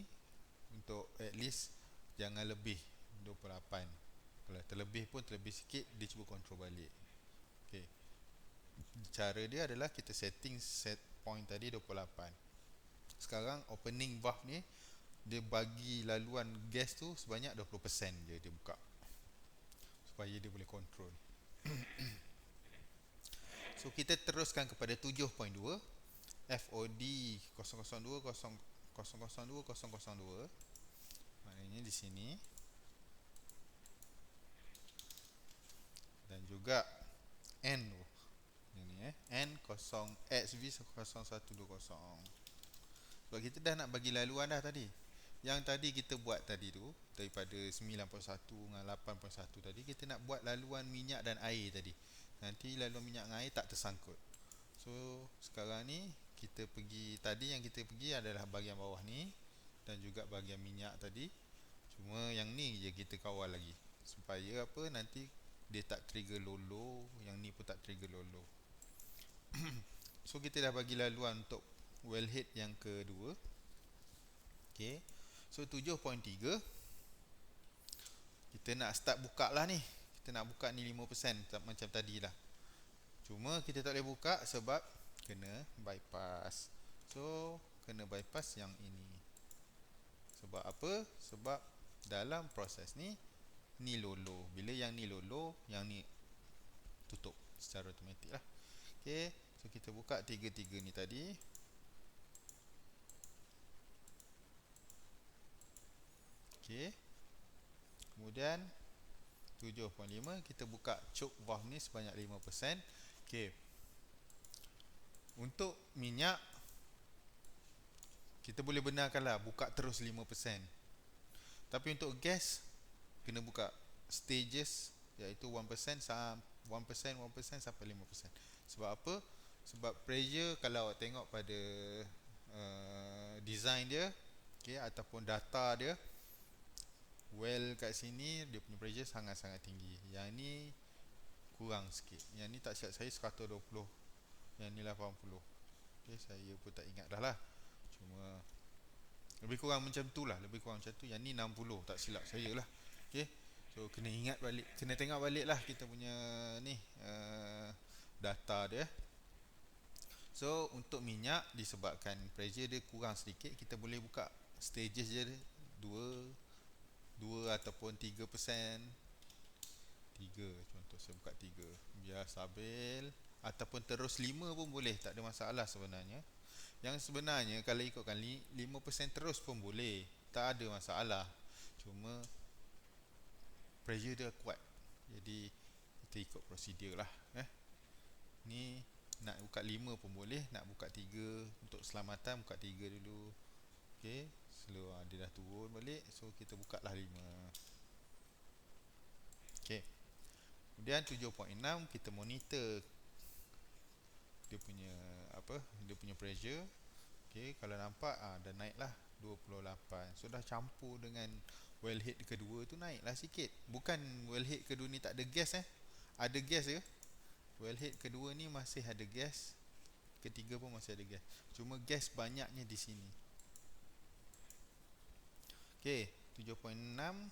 untuk at least jangan lebih 28. Kalau terlebih pun terlebih sikit, dia cuba control balik. Okey. Cara dia adalah kita setting set point tadi 28. Sekarang opening valve ni dia bagi laluan gas tu sebanyak 20% je dia buka, supaya dia boleh control. So kita teruskan kepada 7.2 FOD 002 002 002. Maknanya di sini. Dan juga N ini N0XV0120. Sebab kita dah nak bagi laluan dah tadi. Yang tadi kita buat tadi tu, daripada 9.1 dengan 8.1 tadi, kita nak buat laluan minyak dan air tadi. Nanti laluan minyak dan air tak tersangkut. So sekarang ni kita pergi, tadi yang kita pergi adalah bahagian bawah ni dan juga bahagian minyak tadi. Cuma yang ni je kita kawal lagi, supaya apa, nanti dia tak trigger low, yang ni pun tak trigger low. So kita dah bagi laluan untuk wellhead yang kedua. Okay. So 7.3 kita nak start buka lah ni. Kita nak buka ni 5% macam tadi lah. Cuma kita tak boleh buka sebab kena bypass. So kena bypass yang ini. Sebab apa? Sebab dalam proses ni low. Bila yang ni low, yang ni tutup secara automatik lah. Okay. So kita buka 3 ni tadi. Okay. Kemudian 7.5 kita buka choke valve ni sebanyak 5%. Okay. Untuk minyak kita boleh benarkanlah buka terus 5%. Tapi untuk gas kena buka stages, iaitu 1% sampai 5%. Sebab apa? Sebab pressure, kalau awak tengok pada design dia, okay, ataupun data dia, well kat sini dia punya pressure sangat-sangat tinggi. Yang ni kurang sikit. Yang ni tak silap saya 120, yang ni 80. Okay, saya pun tak ingat dah lah. Cuma lebih kurang macam tu lah, lebih kurang macam tu. Yang ni 60, tak silap saya lah. Okay. So kena ingat balik, kena tengok balik lah kita punya ni data dia. So untuk minyak, disebabkan pressure dia kurang sedikit, kita boleh buka stages je, 2 2 ataupun 3%. 3 contoh, saya buka 3 biar stabil, ataupun terus 5 pun boleh, tak ada masalah sebenarnya. Yang sebenarnya kalau ikutkan 5% terus pun boleh, tak ada masalah. Cuma pressure dia kuat, jadi kita ikut prosedur lah. Ni nak buka 5 pun boleh, nak buka 3 untuk keselamatan, buka 3 dulu. Okey, slow, dia dah turun balik, so kita buka lah 5. Okey. Kemudian 7.6 kita monitor dia punya dia punya pressure. Okey, kalau nampak dah naik lah 28. So dah campur dengan wellhead kedua tu, naik lah sikit. Bukan wellhead kedua ni tak ada gas ada gas je. Wellhead kedua ni masih ada gas, ketiga pun masih ada gas, cuma gas banyaknya di sini. Okey, 7.6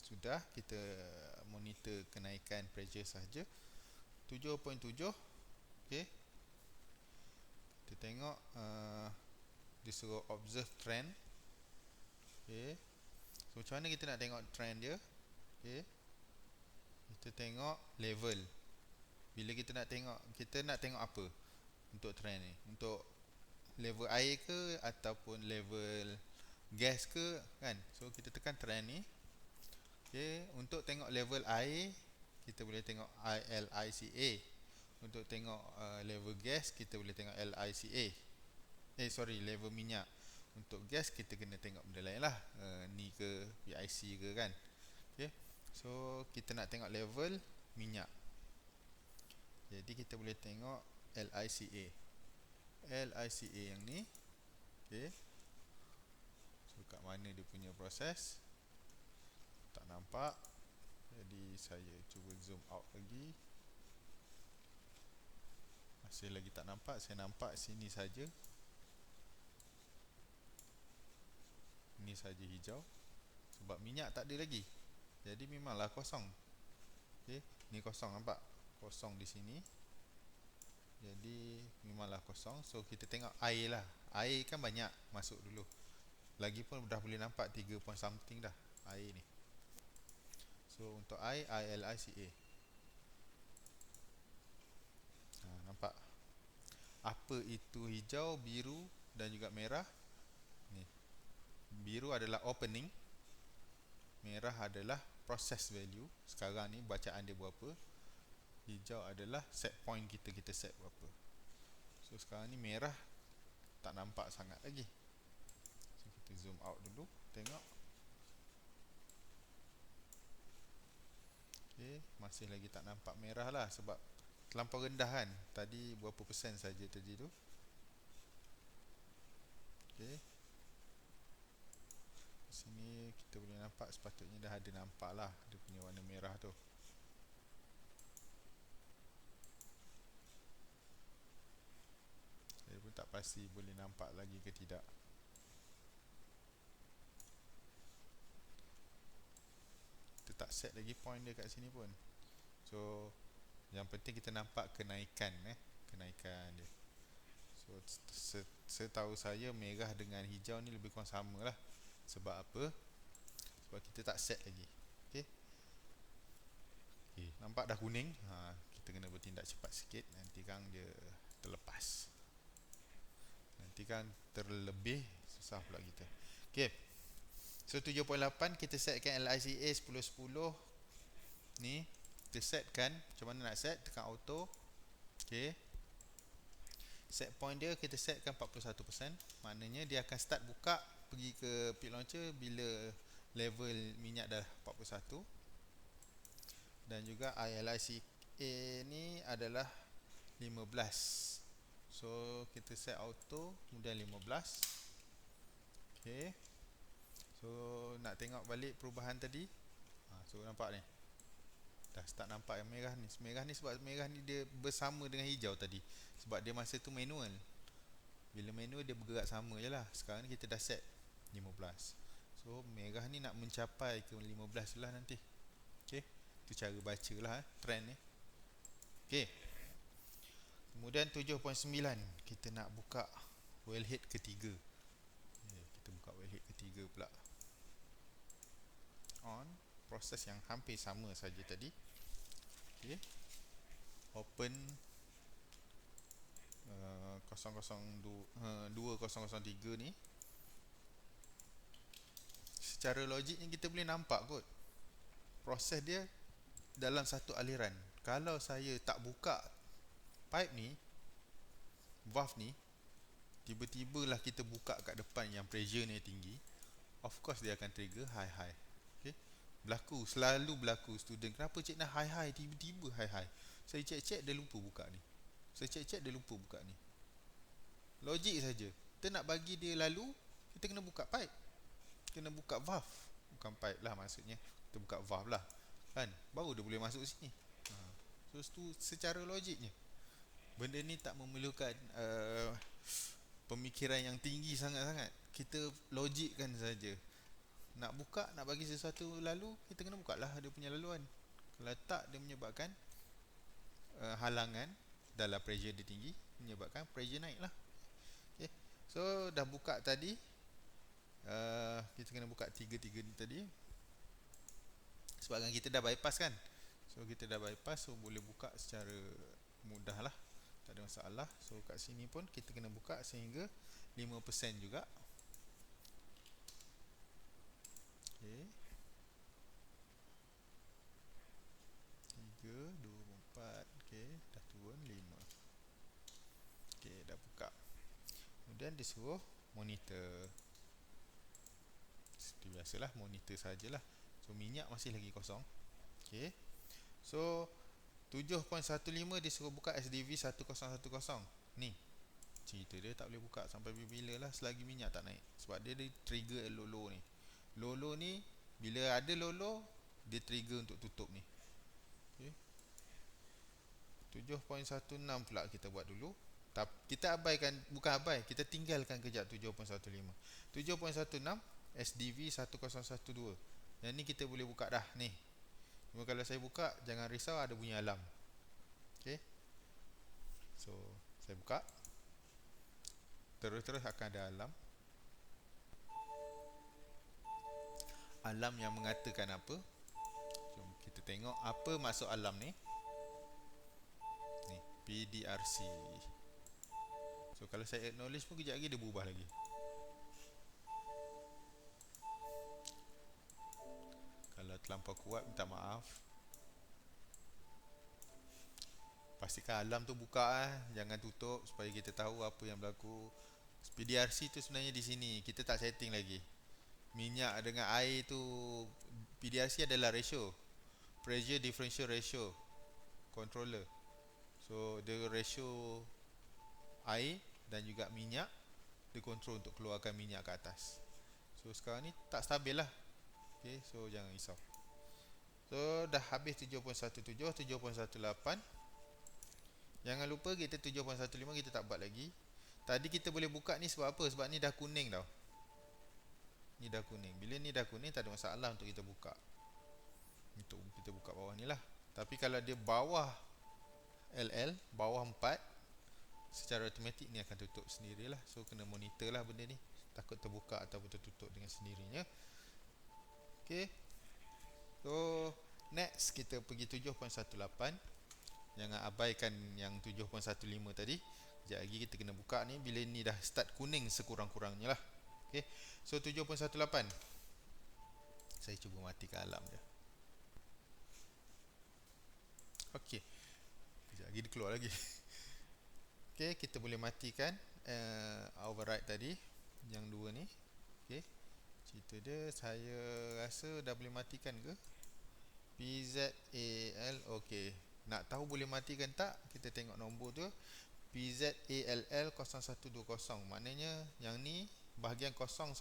sudah, kita monitor kenaikan pressure saja. 7.7, okey, kita tengok dia suruh observe trend. Okey, so macam mana kita nak tengok trend dia? Okey, kita tengok level. Bila kita nak tengok apa untuk trend ni? Untuk level air ke ataupun level gas ke, kan? So kita tekan trend ni. Okey, untuk tengok level air kita boleh tengok LICA. Untuk tengok level gas kita boleh tengok LICA. Level minyak. Untuk gas kita kena tengok benda lain lah, ni ke PIC ke, kan? Okey, so kita nak tengok level minyak, jadi kita boleh tengok LICA. LICA yang ni. Okey, so kat mana dia punya proses, tak nampak, jadi saya cuba zoom out lagi. Masih lagi tak nampak, saya nampak sini saja. Ini saja hijau, sebab minyak tak ada lagi, jadi memanglah kosong. Okey, ni kosong, nampak? Kosong di sini, jadi memanglah kosong. So kita tengok air lah. Air kan banyak masuk dulu, lagipun dah boleh nampak 3 point something dah air ni. So untuk air, ILICA. Nampak apa itu hijau, biru dan juga merah ni. Biru adalah opening, merah adalah process value, sekarang ni bacaan dia berapa. Hijau adalah set point kita set berapa. So sekarang ni merah tak nampak sangat lagi. So kita zoom out dulu, tengok. Okay, masih lagi tak nampak merah lah, sebab terlampau rendah kan. Tadi berapa persen saja tadi tu. Okay, sini kita boleh nampak, sepatutnya dah ada nampak lah dia punya warna merah tu. Saya pun tak pasti boleh nampak lagi ke tidak. Kita tak set lagi point dia kat sini pun. So yang penting kita nampak kenaikan kenaikan dia. So setahu saya merah dengan hijau ni lebih kurang sama lah. Sebab apa? Sebab kita tak set lagi. Okay, nampak dah kuning. Kita kena bertindak cepat sikit, nanti kan dia terlepas. Nanti kan terlebih, susah pula kita. Okay, so 7.8 kita setkan LICA 10-10 ni. Kita setkan, macam mana nak set? Tekan auto. Okay, set point dia kita setkan 41%. Maknanya dia akan start buka, pergi ke pit launcher bila level minyak dah 41. Dan juga ILICA ni adalah 15. So kita set auto, kemudian 15. Okay, so nak tengok balik perubahan tadi. So nampak ni, dah start nampak yang merah ni. Merah ni sebab merah ni dia bersama dengan hijau tadi, sebab dia masa tu manual. Bila manual dia bergerak sama je lah. Sekarang ni kita dah set 15. So merah ni nak mencapai ke 15 lah nanti. Itu cara baca lah trend ni. Okey. Kemudian 7.9 kita nak buka wellhead ketiga. Kita buka wellhead ketiga pula. On. Proses yang hampir sama saja tadi. Okey. Open 2003 ni. Secara logiknya kita boleh nampak kot proses dia dalam satu aliran. Kalau saya tak buka pipe ni, valve ni, tiba-tiba lah kita buka kat depan yang pressure ni tinggi, of course dia akan trigger high. Okay? Selalu berlaku student, kenapa cik nak high tiba-tiba high. Saya cek dia lupa buka ni. Logik saja. Kita nak bagi dia lalu, kita kena buka pipe. Kena buka valve. Bukan pipe lah maksudnya. Kita buka valve lah. Kan? Baru dia boleh masuk sini. So tu secara logiknya. Benda ni tak memerlukan pemikiran yang tinggi sangat-sangat. Kita logikkan saja. Nak buka, nak bagi sesuatu lalu, kita kena buka lah dia punya laluan. Kalau tak, dia menyebabkan halangan dalam pressure dia tinggi, menyebabkan pressure naik lah. Okay. So dah buka tadi, kita kena buka tiga-tiga ni tadi. Sebabkan kita dah bypass kan. So kita dah bypass, so boleh buka secara mudah lah, tak ada masalah. So kat sini pun kita kena buka sehingga 5% juga. Okay. 3, 2, 4. Okay, dah turun 5. Okay, dah buka. Kemudian disuruh monitor. Seperti biasalah, monitor sajalah. So minyak masih lagi kosong. Okay. So 7.15 disuruh buka SDV 1010. Ni cerita dia tak boleh buka sampai bila lah selagi minyak tak naik. Sebab dia trigger low ni. Low ni bila ada low dia trigger untuk tutup ni. Okay. 7.16 pula kita buat dulu. Kita abaikan, bukan abai, kita tinggalkan kejap 7.15. 7.16 SDV 1012. Yang ni kita boleh buka dah ni. Cuma kalau saya buka, jangan risau ada bunyi alarm. Okay. So saya buka, terus akan ada alarm yang mengatakan apa. Jom kita tengok apa maksud alarm ni. Ni PDRC. So kalau saya acknowledge pun kejap lagi dia berubah lagi. Kalau terlampau kuat minta maaf. Pastikan alarm tu buka jangan tutup supaya kita tahu apa yang berlaku. PDRC tu sebenarnya di sini kita tak setting lagi. Minyak dengan air tu, PDRC adalah ratio, pressure differential ratio controller. So the ratio air dan juga minyak dia control untuk keluarkan minyak ke atas. So sekarang ni tak stabil lah. Okay, so jangan risau. So dah habis 7.17, 7.18. Jangan lupa kita 7.15 kita tak buat lagi. Tadi kita boleh buka ni sebab apa? Sebab ni dah kuning tau. Ni dah kuning. Bila ni dah kuning tak ada masalah untuk kita buka. Untuk kita buka bawah ni lah. Tapi kalau dia bawah LL, bawah 4, secara automatik ni akan tutup sendirilah. So kena monitor lah benda ni. Takut terbuka ataupun tertutup dengan sendirinya. Okay. So next kita pergi 7.18. Jangan abaikan yang 7.15 tadi. Sekejap lagi kita kena buka ni bila ni dah start kuning sekurang-kurangnya lah. Okay. So 7.18. Saya cuba matikan alarm dia. Okay. Sekejap lagi dia keluar lagi. Okay, kita boleh matikan override tadi, yang dua ni. Okay. Cerita dia saya rasa dah boleh matikan ke? PZAL. Okay. Nak tahu boleh matikan tak? Kita tengok nombor tu. PZALL 0120. Maknanya yang ni bahagian 0120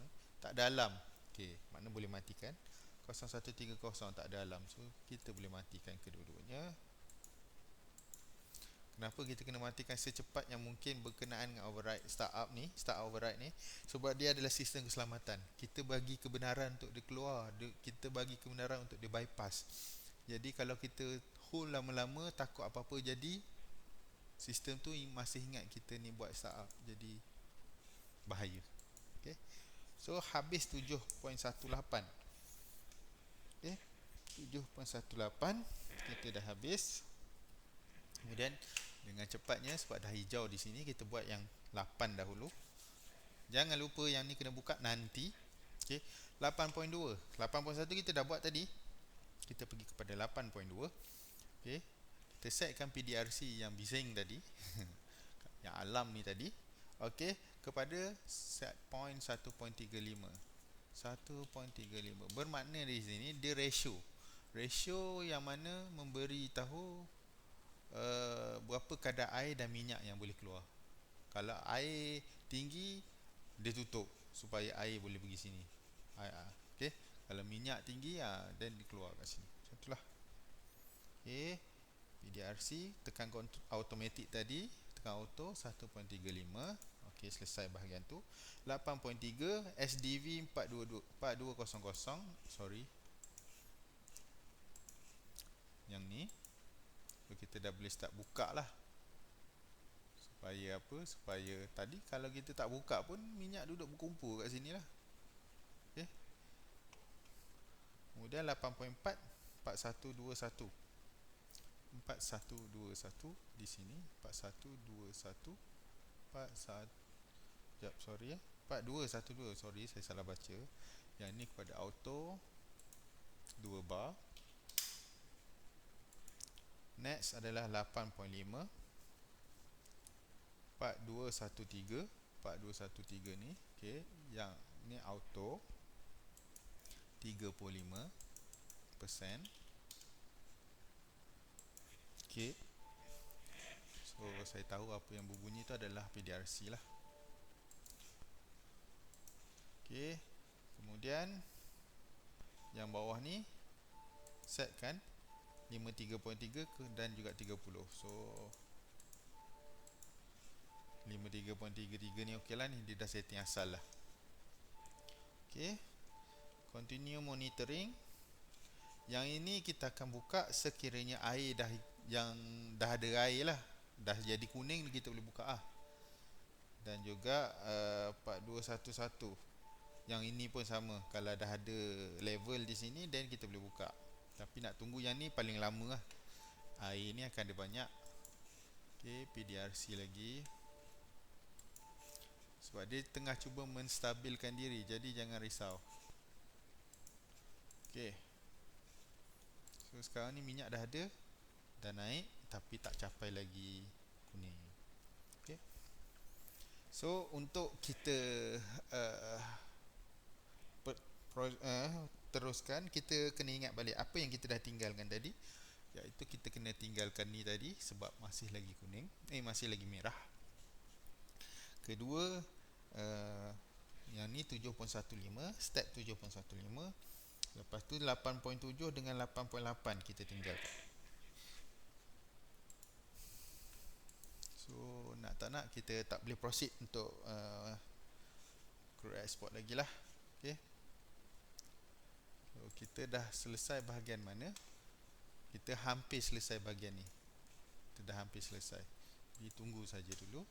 ni tak ada alarm. Okey, makna boleh matikan. 0130 tak ada alarm. So kita boleh matikan kedua-duanya. Kenapa kita kena matikan secepat yang mungkin berkenaan dengan override start override ni? Sebab dia adalah sistem keselamatan. Kita bagi kebenaran untuk dia keluar, kita bagi kebenaran untuk dia bypass. Jadi kalau kita hold lama-lama, takut apa-apa jadi, sistem tu masih ingat kita ni buat startup. Jadi bahaya. Okay. So habis 7.18. Okay. 7.18 kita dah habis. Kemudian dengan cepatnya, sebab dah hijau di sini, kita buat yang 8 dahulu. Jangan lupa yang ni kena buka nanti. Okey, 8.2. 8.1 kita dah buat tadi. Kita pergi kepada 8.2. Okey. Kita setkan PDRC yang bising tadi. Yang alam ni tadi. Okey, kepada set point 1.35. 1.35 bermakna di sini dia ratio. Ratio yang mana memberi tahu berapa kadar air dan minyak yang boleh keluar. Kalau air tinggi, dia tutup supaya air boleh pergi sini. Okey. Kalau minyak tinggi, then dia keluar kat sini. Macam itulah. Okey. PDRC, tekan automatic tadi, tekan auto 1.35. Okey, selesai bahagian tu. 8.3 SDV 4200. Sorry. Yang ni. So, kita dah boleh start buka lah. Supaya apa? Supaya tadi kalau kita tak buka pun minyak duduk berkumpul kat sini lah. Okay. Kemudian 8.4 4121. 4121 di sini. 4121 41. Sekejap, sorry 4212. Sorry, saya salah baca. Yang ni kepada auto 2 bar. Next adalah 8.5 4213. 4213 ni, okey, yang ni auto 35%. Okey. So saya tahu apa yang berbunyi tu adalah PDRC lah. Okey. Kemudian yang bawah ni setkan 53.3 dan juga 30. So 53.33 ni okey lah ni, dia dah setting asal lah. Okey. Continue monitoring. Yang ini kita akan buka sekiranya air dah ada air lah, dah jadi kuning, kita boleh buka Dan juga 4211. Yang ini pun sama, kalau dah ada level di sini, then kita boleh buka. Tapi nak tunggu yang ni paling lama lah. Air ni akan ada banyak. Okey, PDRC lagi. Sebab dia tengah cuba menstabilkan diri, jadi jangan risau. Okey. So sekarang ni minyak dah ada, dah naik, tapi tak capai lagi kuning. Okey. So untuk kita teruskan, kita kena ingat balik apa yang kita dah tinggalkan tadi, iaitu kita kena tinggalkan ni tadi sebab masih lagi kuning, masih lagi merah. Kedua, yang ni 7.15, step 7.15. Lepas tu 8.7 dengan 8.8 kita tinggalkan. So nak tak nak, kita tak boleh proceed untuk crude export lagi lah. Okay. So kita dah selesai bahagian mana? Kita hampir selesai bahagian ni. Kita dah hampir selesai. Jadi tunggu saja dulu.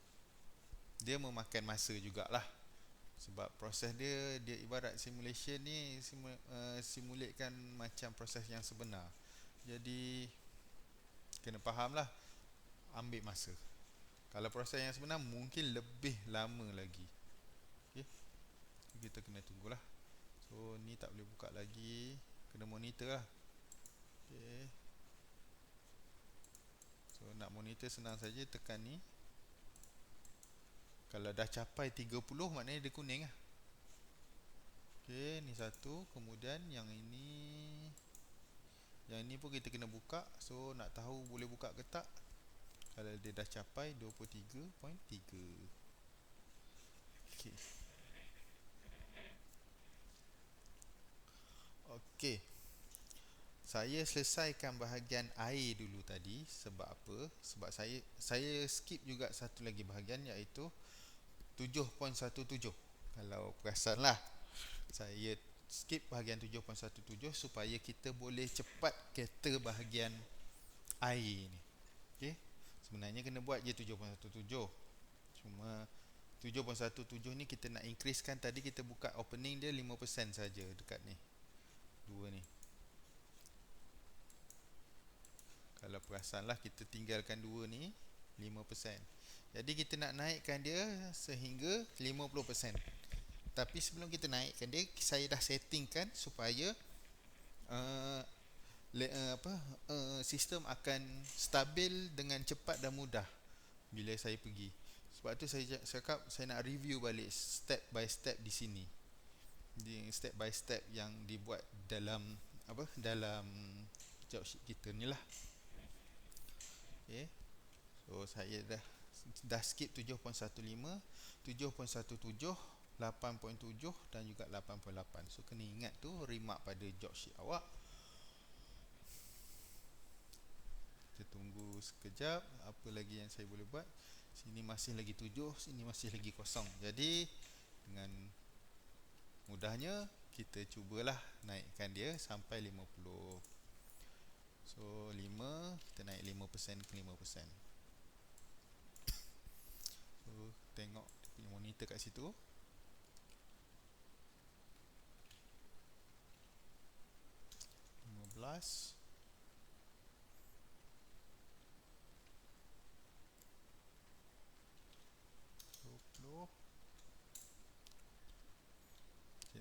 Dia memakan masa jugalah. Sebab proses dia ibarat simulation ni, simulatekan macam proses yang sebenar. Jadi kena faham lah, ambil masa. Kalau proses yang sebenar mungkin lebih lama lagi. Okay. Kita kena tunggulah. So ni tak boleh buka lagi, kena monitor lah. Okay. So nak monitor senang saja, tekan ni. Kalau dah capai 30, maknanya dia kuning lah. Okey, ni satu. Kemudian yang ini pun kita kena buka. So nak tahu boleh buka ke tak, kalau dia dah capai 23.3. Okey. Okey. Saya selesaikan bahagian air dulu tadi. Sebab apa? Sebab saya skip juga satu lagi bahagian, iaitu 7.17. Kalau perasan lah, saya skip bahagian 7.17 supaya kita boleh cepat kata bahagian air ni. Okey. Sebenarnya kena buat je 7.17. Cuma 7.17 ni kita nak increasekan. Tadi kita buka opening dia 5% saja dekat ni. Dua ni. Kalau perasan lah, kita tinggalkan dua ni 5%. Jadi kita nak naikkan dia sehingga 50%. Tapi sebelum kita naikkan dia, saya dah settingkan supaya uh, sistem akan stabil dengan cepat dan mudah bila saya pergi. Sebab tu saya cakap saya nak review balik step by step di sini. Di step by step yang dibuat dalam dalam job sheet kita ni lah. Okay. So saya dah skip 7.15, 7.17, 8.7 dan juga 8.8. So kena ingat tu, remark pada job sheet awak. Kita tunggu sekejap. Apa lagi yang saya boleh buat? Sini masih lagi 7, sini masih lagi kosong. Jadi dengan mudahnya kita cubalah naikkan dia sampai 50. So 5, kita naik 5% ke 5%. So tengok punya monitor kat situ. Belas.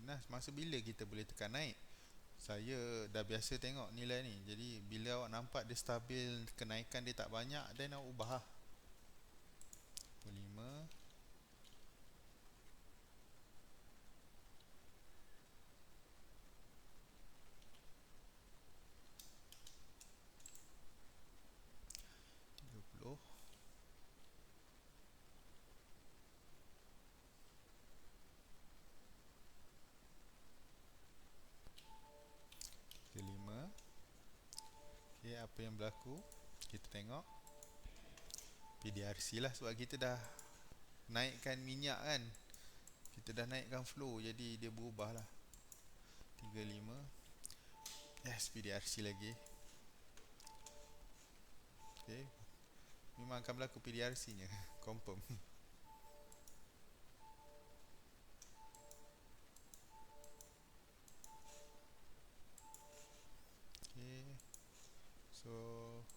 Nah, masa bila kita boleh tekan naik? Saya dah biasa tengok nilai ni. Jadi bila awak nampak dia stabil, kenaikan dia tak banyak, then awak ubah lah. 5. Okay, apa yang berlaku? Kita tengok PDRC lah, sebab kita dah naikkan minyak kan. Kita dah naikkan flow, jadi dia berubah lah. 35. Yes, PDRC lagi. Okay, memang akan berlaku PDRC nya. Confirm. Okay. So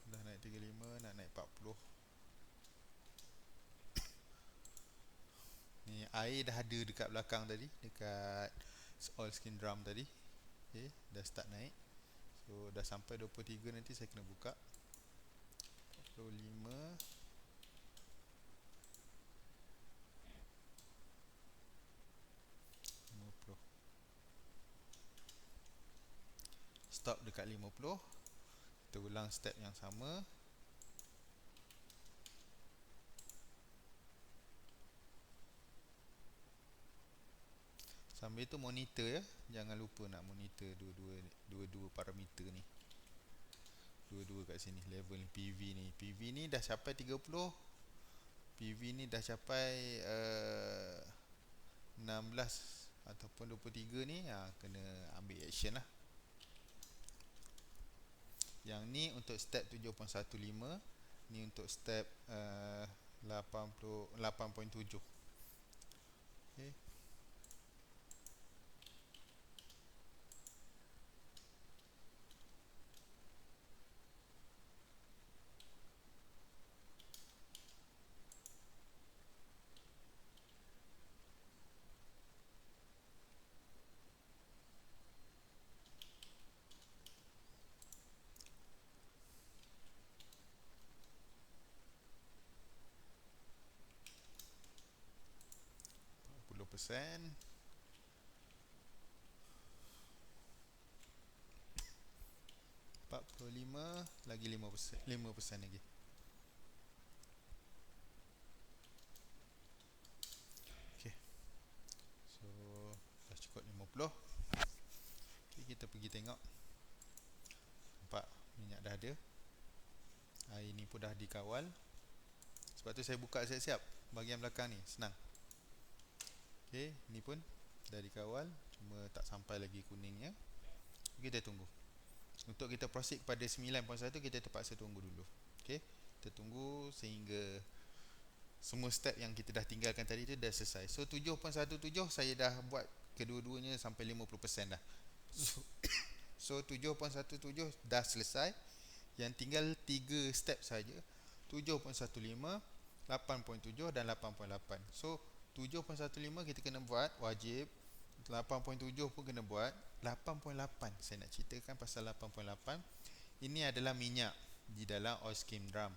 dah naik 35, nak naik 40. Ni air dah ada dekat belakang tadi, dekat oil skin drum tadi. Okay, dah start naik. So dah sampai 23, nanti saya kena buka 45. Stop dekat 50. Kita ulang step yang sama. Sambil tu monitor ya. Jangan lupa nak monitor dua-dua parameter ni. Dua-dua kat sini level ni, PV ni dah capai 30. PV ni dah capai 16 ataupun 23 ni, kena ambil action lah. Yang ni untuk step 7.15, ni untuk step 8.7. Okay. Persen 45 lagi 5%, 5% lagi. Okey. So dah cukup 50. Okay, kita pergi tengok pun dah dikawal. Sebab tu saya buka siap-siap bahagian belakang ni, senang. Okey, ni pun dah dikawal, cuma tak sampai lagi kuningnya. Kita tunggu. Untuk kita proceed kepada 9.1, kita terpaksa tunggu dulu. Okey, kita tunggu sehingga semua step yang kita dah tinggalkan tadi tu dah selesai. So 7.17 saya dah buat kedua-duanya sampai 50% dah. So 7.17 dah selesai. Yang tinggal 3 step saja. 7.15, 8.7 dan 8.8. So 7.15 kita kena buat wajib. 8.7 pun kena buat. 8.8 saya nak ceritakan pasal 8.8. Ini adalah minyak di dalam oil skim drum.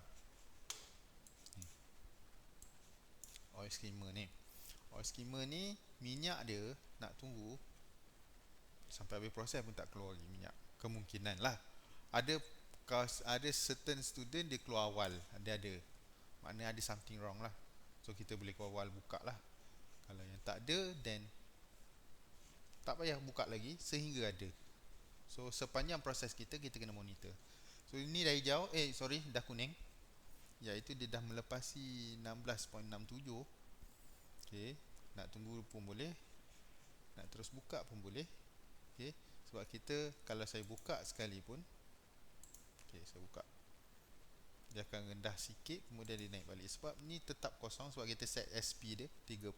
Oil skimmer ni. Oil skimmer ni minyak dia nak tunggu sampai habis proses pun tak keluar lagi minyak. Kemungkinan lah. Ada certain student dia keluar awal. Dia ada. Maknanya ada something wrong lah. So kita boleh keluar awal buka lah. Kalau yang tak ada, then tak payah buka lagi sehingga ada. So sepanjang proses kita kena monitor. So ini dah hijau, dah kuning. Iaitu dia dah melepasi 16.67. Okay, nak tunggu pun boleh, nak terus buka pun boleh. Okay, sebab kita, kalau saya buka sekali pun, okay, saya buka, dia akan rendah sikit, kemudian dia naik balik. Sebab ni tetap kosong, sebab kita set SP dia 35.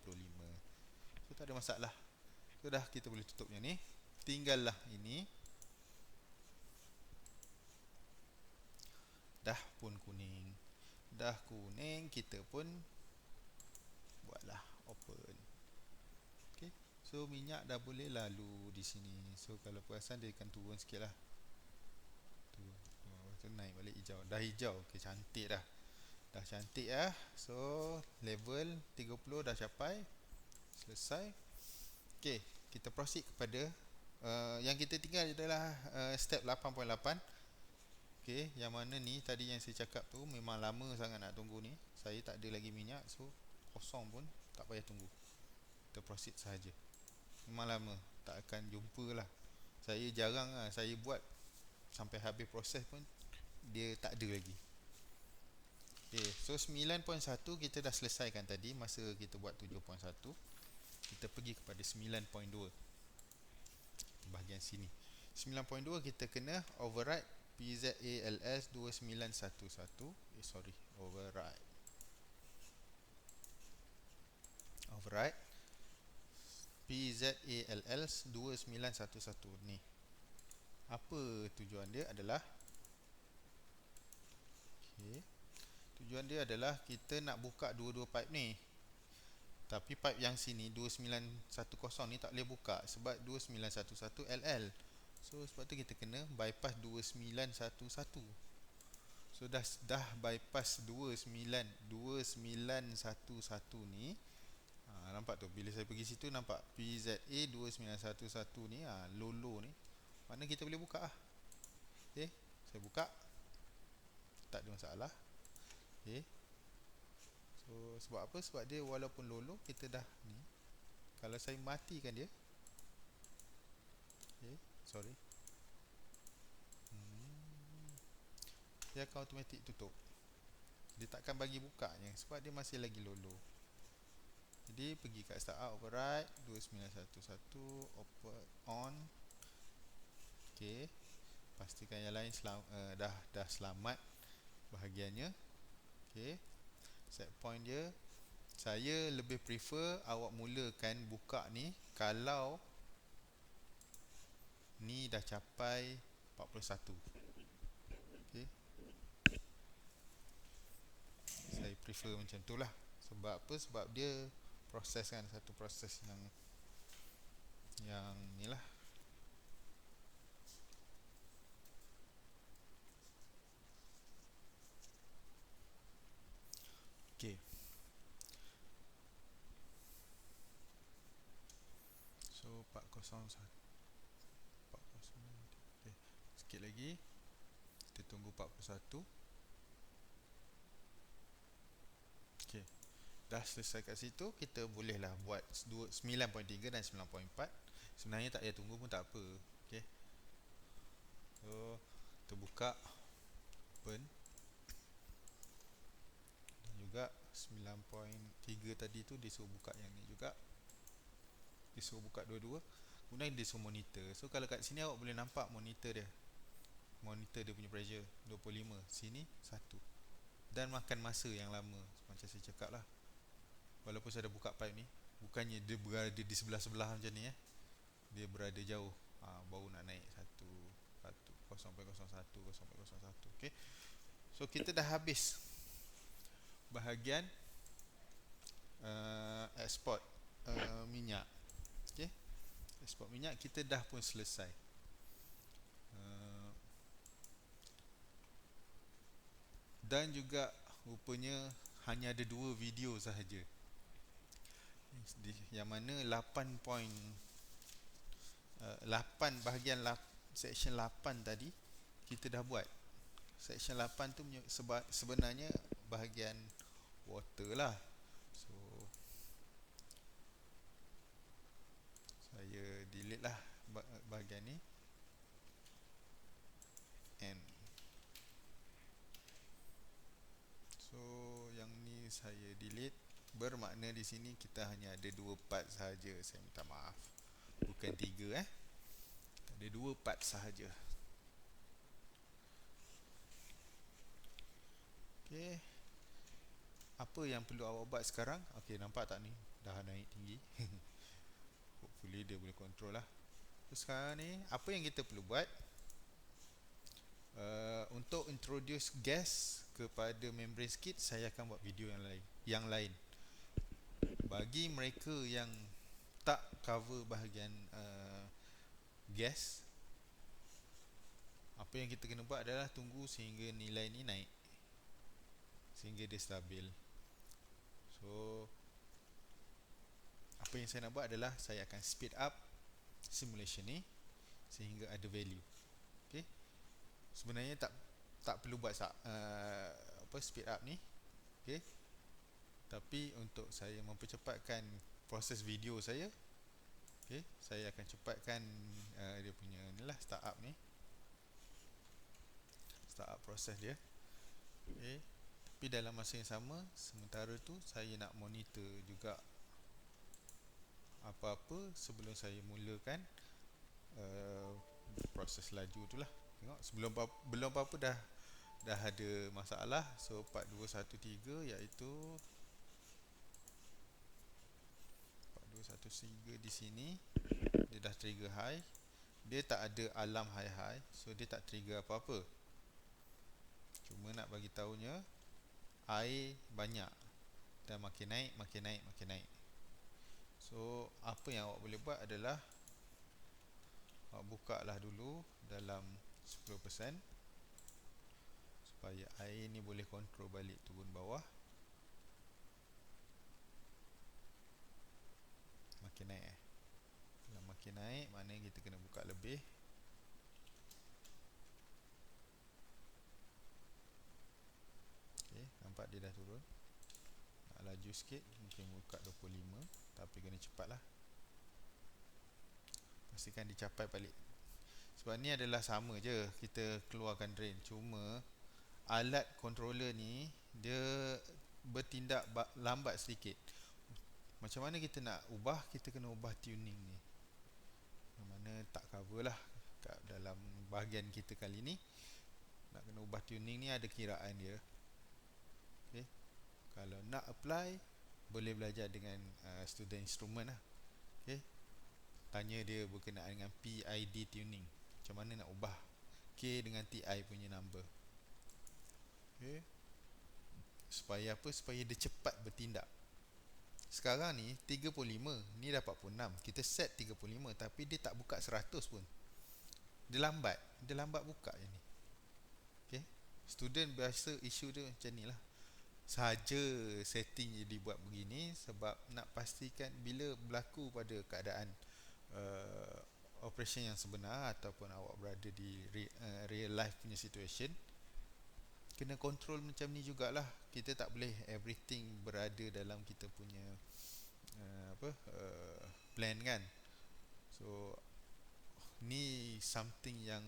So tak ada masalah. So dah, kita boleh tutup yang ni. Tinggallah ini. Dah pun kuning. Dah kuning, kita pun buatlah open. Okay, so minyak dah boleh lalu di sini. So kalau perasan dia akan turun sikit lah. Tu naik balik hijau. Dah hijau. Okay, cantik dah. Dah cantik lah. So level 30 dah capai. Selesai. Okay, kita proceed kepada yang kita tinggal adalah step 8.8. Okay, yang mana ni tadi yang saya cakap tu memang lama sangat nak tunggu ni. Saya tak ada lagi minyak, so kosong pun tak payah tunggu. Kita proceed sahaja. Memang lama, tak akan jumpa lah. Saya jarang lah, saya buat sampai habis proses pun dia tak ada lagi. Okay, so 9.1 kita dah selesaikan tadi masa kita buat 7.1. Kita pergi kepada 9.2. Bahagian sini 9.2 kita kena override PZALS 2911. Override PZALS 2911 ni. Apa tujuan dia adalah, okay, tujuan dia adalah kita nak buka dua-dua pipe ni. Tapi pipe yang sini 2910 ni tak boleh buka sebab 2911 LL. So sebab tu kita kena bypass 2911. So dah bypass 2911 ni. Nampak tu, bila saya pergi situ nampak PZA 2911 ni, lolo ni. Mana kita boleh buka lah. Okay, saya buka, tak ada masalah. Okay, so sebab apa? Sebab dia walaupun lolo, kita dah ni. Kalau saya matikan dia, okay, sorry, dia akan automatic tutup. Dia takkan bagi bukanya sebab dia masih lagi lolo. Jadi pergi kat startup, override 2911 open on. Okay, pastikan yang lain dah selamat bahagiannya. Okay, set point dia, saya lebih prefer awak mulakan buka ni kalau ni dah capai 41. Okay, saya prefer macam tu lah. Sebab apa? Sebab dia proses kan, satu proses yang ni lah. Okay, so 401. Okay, sikit lagi kita tunggu 41. Okay, dah selesai kat situ, kita bolehlah buat 9.3 dan 9.4. Sebenarnya tak payah tunggu pun tak apa. Okay, so kita buka open. juga 9.3 tadi tu dia suruh buka yang ni juga, dia suruh buka dua-dua, kemudian dia suruh monitor. So kalau kat sini awak boleh nampak monitor dia, monitor dia punya pressure 25, sini 1, dan makan masa yang lama macam saya cakap lah. Walaupun saya dah buka pipe ni, bukannya dia berada di sebelah-sebelah macam ni dia berada jauh, baru nak naik 0.01, 0.01. Okay, so kita dah habis bahagian eksport minyak. Okay, eksport minyak kita dah pun selesai. Dan juga rupanya hanya ada 2 video sahaja, yang mana 8 bahagian section 8 tadi kita dah buat. Section 8 tu sebenarnya bahagian water lah. So saya delete lah bahagian ni, and so yang ni saya delete. Bermakna di sini kita hanya ada 2 part sahaja. Saya minta maaf, bukan 3 ada 2 part sahaja. Okay, apa yang perlu awak buat sekarang? Okay, nampak tak ni dah naik tinggi. Hopefully dia boleh control lah. So sekarang ni apa yang kita perlu buat? Untuk introduce gas kepada membrane skid, saya akan buat video yang lain. Bagi mereka yang tak cover bahagian gas, apa yang kita kena buat adalah tunggu sehingga nilai ni naik, sehingga dia stabil. So apa yang saya nak buat adalah saya akan speed up simulation ni sehingga ada value. Okay, sebenarnya tak perlu buat speed up ni. Okay, tapi untuk saya mempercepatkan proses video saya, okay, saya akan cepatkan dia punya ni lah, startup proses dia. Okay, tapi dalam masa yang sama, sementara tu saya nak monitor juga apa-apa sebelum saya mulakan proses laju tu lah. Tengok belum apa-apa dah ada masalah. So 4213 iaitu 4213 di sini dia dah trigger high. Dia tak ada alarm high, so dia tak trigger apa-apa. Cuma nak bagi tahunya air banyak dan makin naik. So apa yang awak boleh buat adalah awak buka lah dulu dalam 10% supaya air ni boleh kontrol balik turun bawah. Makin naik Kalau makin naik, maknanya kita kena buka lebih. Okay, nampak dia dah turun. Nak laju sikit, mungkin buka 25, tapi kena cepat lah, pastikan dicapai balik. Sebab ni adalah sama je, kita keluarkan drain, cuma alat controller ni dia bertindak lambat sedikit. Macam mana kita nak ubah? Kita kena ubah tuning ni, yang mana tak cover lah kat dalam bahagian kita kali ni. Nak kena ubah tuning ni, ada kiraan dia. Okay, kalau nak apply, boleh belajar dengan student instrument lah. Okay, tanya dia berkenaan dengan PID tuning, macam mana nak ubah K dengan TI punya number. Okay, supaya apa? Supaya dia cepat bertindak. Sekarang ni 35, ni dah 46. Kita set 35, tapi dia tak buka 100 pun. Dia lambat buka je ni. Okay, student biasa isu dia macam ni lah. Sahaja setting je dibuat begini sebab nak pastikan bila berlaku pada keadaan operation yang sebenar ataupun awak berada di real life punya situation, kena control macam ni jugalah. Kita tak boleh everything berada dalam kita punya plan kan. So ni something yang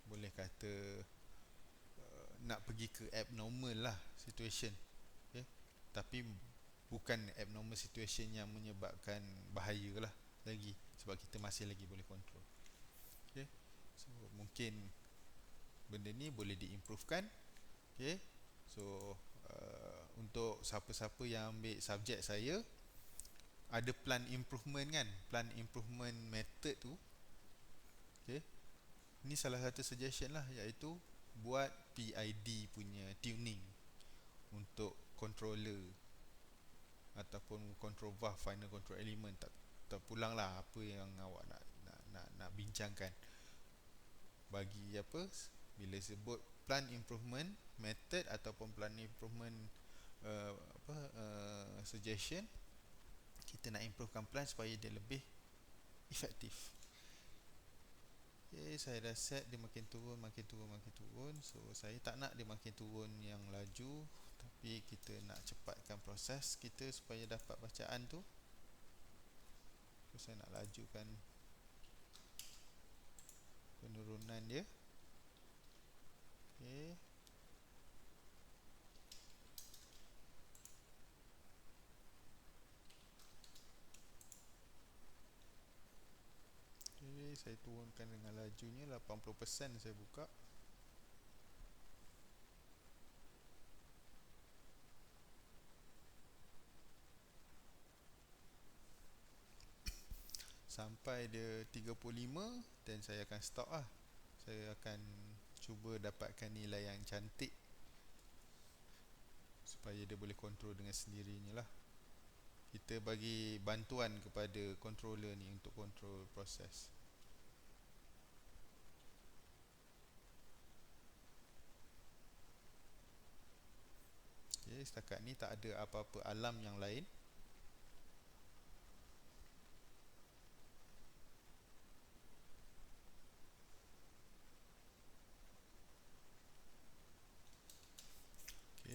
boleh kata nak pergi ke abnormal lah situation, okay? Tapi bukan abnormal situation yang menyebabkan bahaya lah lagi, sebab kita masih lagi boleh control, okay? So mungkin benda ni boleh diimprovekan, okay? So untuk siapa-siapa yang ambil subjek saya, ada plan improvement kan, plan improvement method tu, okay? Ni salah satu suggestion lah, iaitu buat PID punya tuning untuk controller ataupun control valve, final control element. Tak terpulang lah apa yang awak nak bincangkan. Bagi apa, bila sebut plan improvement method ataupun plan improvement suggestion, kita nak improvekan plan supaya dia lebih efektif. Okay, saya dah set dia makin turun, makin turun, makin turun. So saya tak nak dia makin turun yang laju, tapi kita nak cepatkan proses kita supaya dapat bacaan tu. So saya nak lajukan penurunan dia. Okay. Okay, saya turunkan dengan lajunya 80% saya buka. Sampai dia 35, dan saya akan stop lah. Saya akan cuba dapatkan nilai yang cantik supaya dia boleh control dengan sendirinya lah. Kita bagi bantuan kepada controller ni untuk control proses. Okay, setakat ni tak ada apa-apa alam yang lain.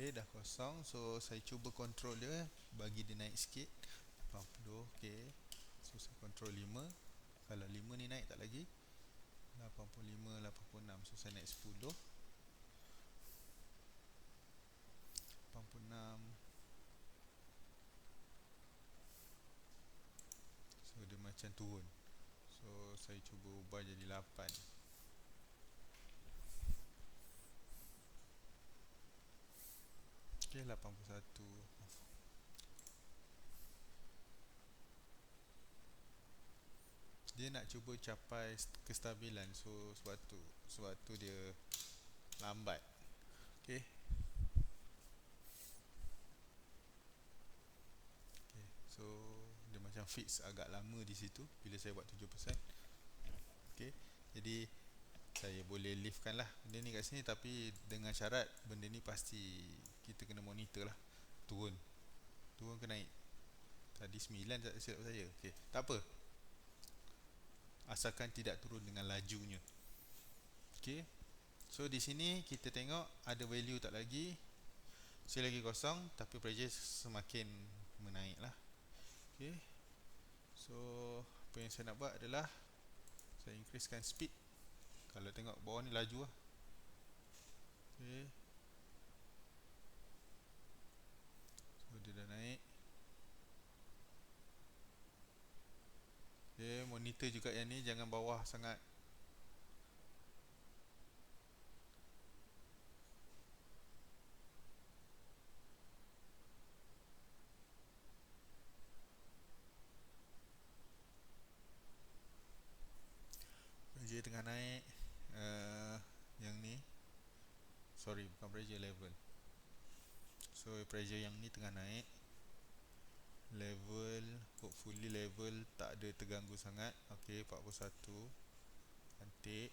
Okay, dah kosong. So saya cuba control dia, bagi dia naik sikit 80. Okay, so saya control 5. Kalau 5 ni naik tak lagi, 85, 86. So saya naik 10, 86. So dia macam turun. So saya cuba ubah jadi 8. Okay, 81. Dia nak cuba capai kestabilan. So sebab tu dia lambat. Okay. Okay, so dia macam fix agak lama di situ bila saya buat 7%. Okay, jadi saya boleh liftkan lah benda ni kat sini, tapi dengan syarat benda ni pasti kita kena monitor lah. Turun ke naik. Tadi 9 tak silap saya. Okay, tak apa, asalkan tidak turun dengan lajunya. Okay, so di sini kita tengok ada value tak lagi. Saya lagi kosong, tapi pressure semakin menaik lah. Okay, so apa yang saya nak buat adalah saya increasekan speed. Kalau tengok bawah ni laju lah. Okay, so dia dah naik. Okay, monitor juga yang ni, jangan bawah sangat. Pressure tengah naik. Yang ni, sorry, bukan pressure, level. So pressure yang ni tengah naik. Level, hopefully level tak ada terganggu sangat. Okay, 41. Cantik.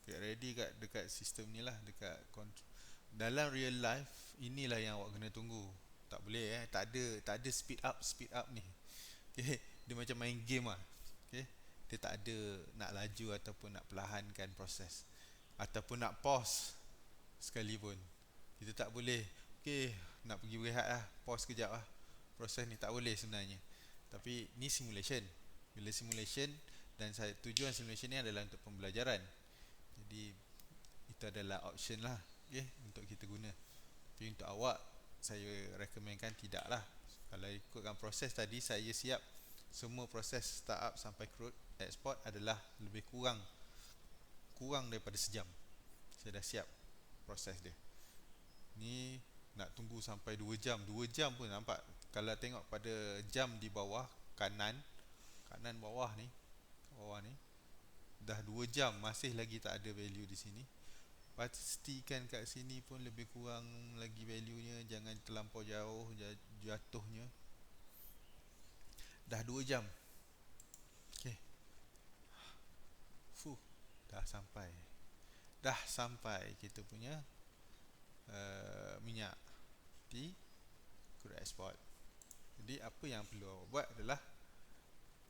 Get ready kat dekat sistem ni lah, dekat control. Dalam real life, inilah yang awak kena tunggu. Tak boleh tak ada speed up ni. Okay, dia macam main game lah. Okay, dia tak ada nak laju ataupun nak perlahankan proses, ataupun nak pause sekalipun. Kita tak boleh, okay, nak pergi berehat lah, pause kejap lah. Proses ni tak boleh sebenarnya. Tapi ni simulation. Bila simulation, dan tujuan simulation ni adalah untuk pembelajaran. Jadi itu adalah option lah, okay, untuk kita guna. Tapi untuk awak, saya recommendkan tidak lah. Kalau ikutkan proses tadi, saya siap semua proses startup sampai crude export adalah lebih kurang daripada sejam. Saya dah siap proses dia. Ni nak tunggu sampai 2 jam. 2 jam pun nampak. Kalau tengok pada jam di bawah kanan bawah ni, dah 2 jam masih lagi tak ada value di sini. Pastikan kat sini pun lebih kurang lagi value-nya, jangan terlampau jauh jatuhnya. Dah 2 jam. Okey. Fuh, dah sampai. Dah sampai kita punya minyak di crude export. Jadi apa yang perlu awak buat adalah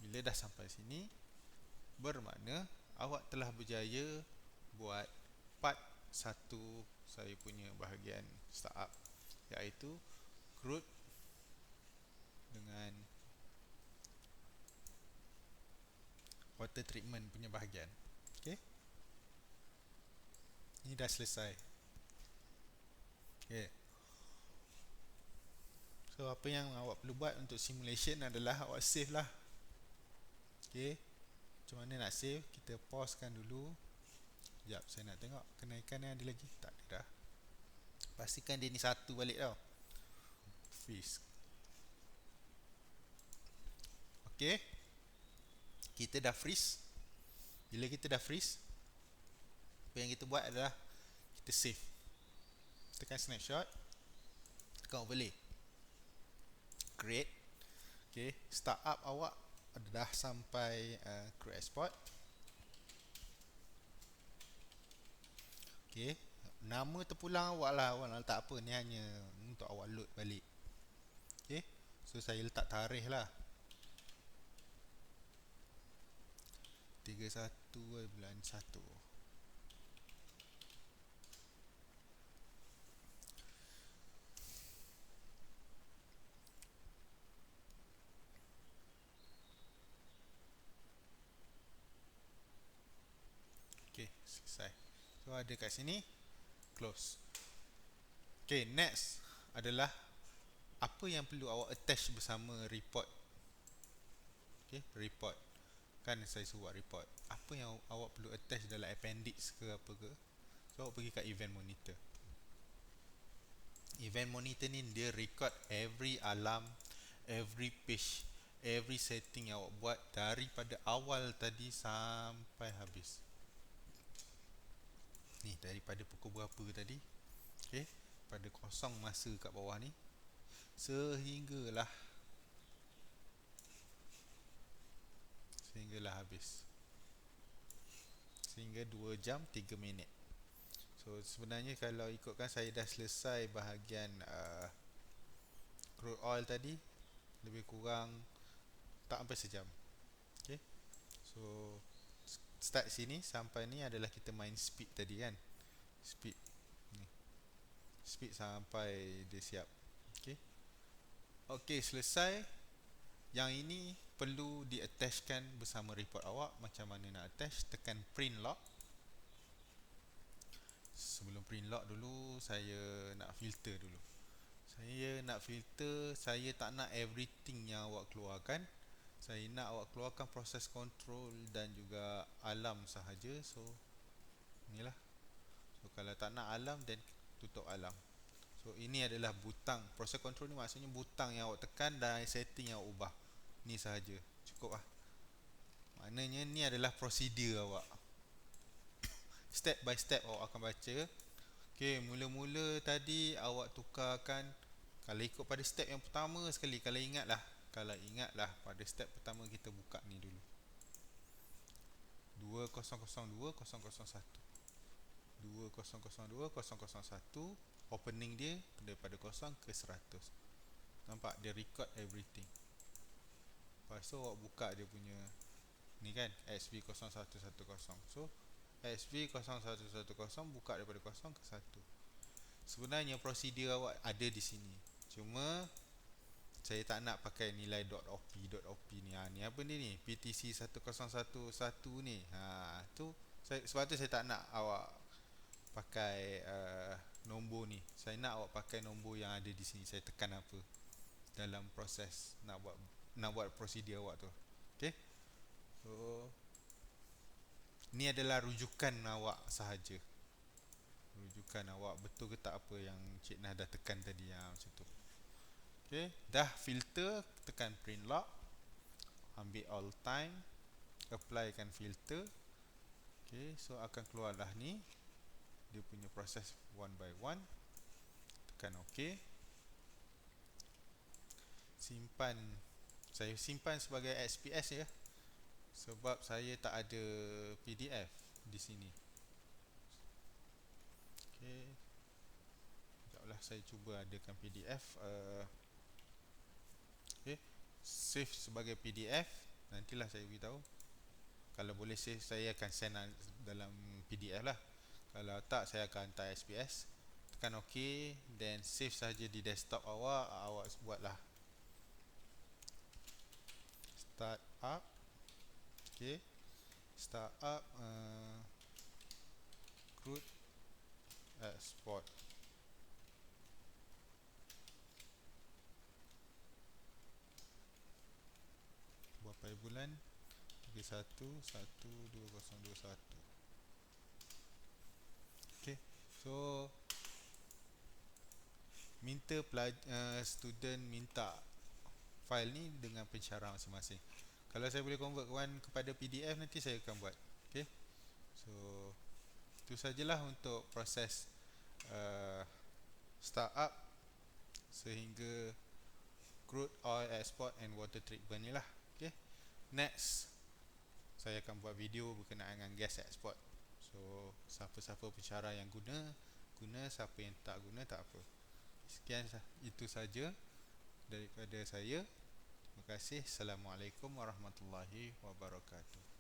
bila dah sampai sini, bermakna awak telah berjaya buat part 1 saya punya bahagian startup, iaitu crude dengan water treatment punya bahagian. Okey. Ini dah selesai. Okey. So apa yang awak perlu buat untuk simulation adalah awak save lah. Okey. Macam mana nak save? Kita pausekan dulu. Sekejap, saya nak tengok kenaikan yang ada lagi. Tak ada dah. Pastikan dia ni satu balik tau. Freeze. Okey. Kita dah freeze. Bila kita dah freeze, apa yang kita buat adalah kita save. Tekan snapshot, tekan overlay, create. Okay, startup awak dah sampai crude export. Okay, nama terpulang awak lah, awak nak letak apa, ni hanya untuk awak load balik. Okay, so saya letak tarikh lah 31 bulan 1. Okay, selesai. So ada kat sini, close. Okay, next adalah apa yang perlu awak attach bersama report. Okay, report. Kan saya suruh buat report. Apa yang awak perlu attach dalam appendix ke apa ke. So awak pergi kat event monitor. Event monitor ni dia record every alarm, every page, every setting yang awak buat daripada awal tadi sampai habis. Ni daripada pukul berapa tadi, okay, pada kosong masa kat bawah ni, sehinggalah habis, sehingga 2 jam 3 minit. So sebenarnya kalau ikutkan saya dah selesai bahagian crude oil tadi, lebih kurang tak sampai sejam. Okay, so start sini sampai ni adalah kita main speed tadi kan, speed ni, speed sampai dia siap. Okay, okay, selesai. Yang ini perlu di-attachkan bersama report awak. Macam mana nak attach? Tekan print log. Sebelum print log dulu, saya nak filter dulu. Saya tak nak everything yang awak keluarkan. Saya nak awak keluarkan proses control dan juga alarm sahaja. So inilah. So kalau tak nak alarm, then tutup alarm. So ini adalah butang. Proses control ni maksudnya butang yang awak tekan dan setting yang awak ubah. Ni sahaja, cukup lah. Maknanya ni adalah prosedur awak. Step by step awak akan baca. Okay, mula-mula tadi awak tukarkan. Kalau ikut pada step yang pertama sekali, kalau ingatlah pada step pertama kita buka ni dulu, 2002 001, 2002 001. Opening dia daripada 0 ke 100. Nampak dia record everything. Lepas tu awak buka dia punya ni kan, XV0110. So XV0110 buka daripada 0 ke 1. Sebenarnya prosedur awak ada di sini. Cuma saya tak nak pakai nilai .op ni. Ni apa ni PTC 1011 ni. Tu sebab tu saya tak nak awak pakai nombor ni. Saya nak awak pakai nombor yang ada di sini. Saya tekan apa dalam proses nak buat prosedur awak tu. Okey. So ni adalah rujukan awak sahaja. Rujukan awak betul ke tak apa yang Cik Nah dah tekan tadi macam tu. Okey, dah filter, tekan print lock, ambil all time, applykan filter. Okey, so akan keluarlah ni dia punya proses one by one. Tekan OK. Simpan. Saya simpan sebagai XPS ya, sebab saya tak ada PDF di sini. Okey, sekejaplah saya cuba adakan PDF. Okey, save sebagai PDF. Nantilah saya beritahu. Kalau boleh save, saya akan send dalam PDF lah. Kalau tak, saya akan hantar XPS. Tekan OK, then save saja di desktop awak. Awak buatlah start up. Okey, start up crude export. Berapa bulan? 31/1/2021. Okey, so minta student minta file ni dengan pensyarah masing-masing. Kalau saya boleh convertkan kepada PDF, nanti saya akan buat. Okey, so itu sajalah untuk proses startup sehingga crude oil export and water treatment ni lah. Okey, next saya akan buat video berkenaan dengan gas export. So siapa-siapa pensyarah yang guna, siapa yang tak guna tak apa. Sekian, itu saja daripada saya. Terima kasih. Assalamualaikum warahmatullahi wabarakatuh.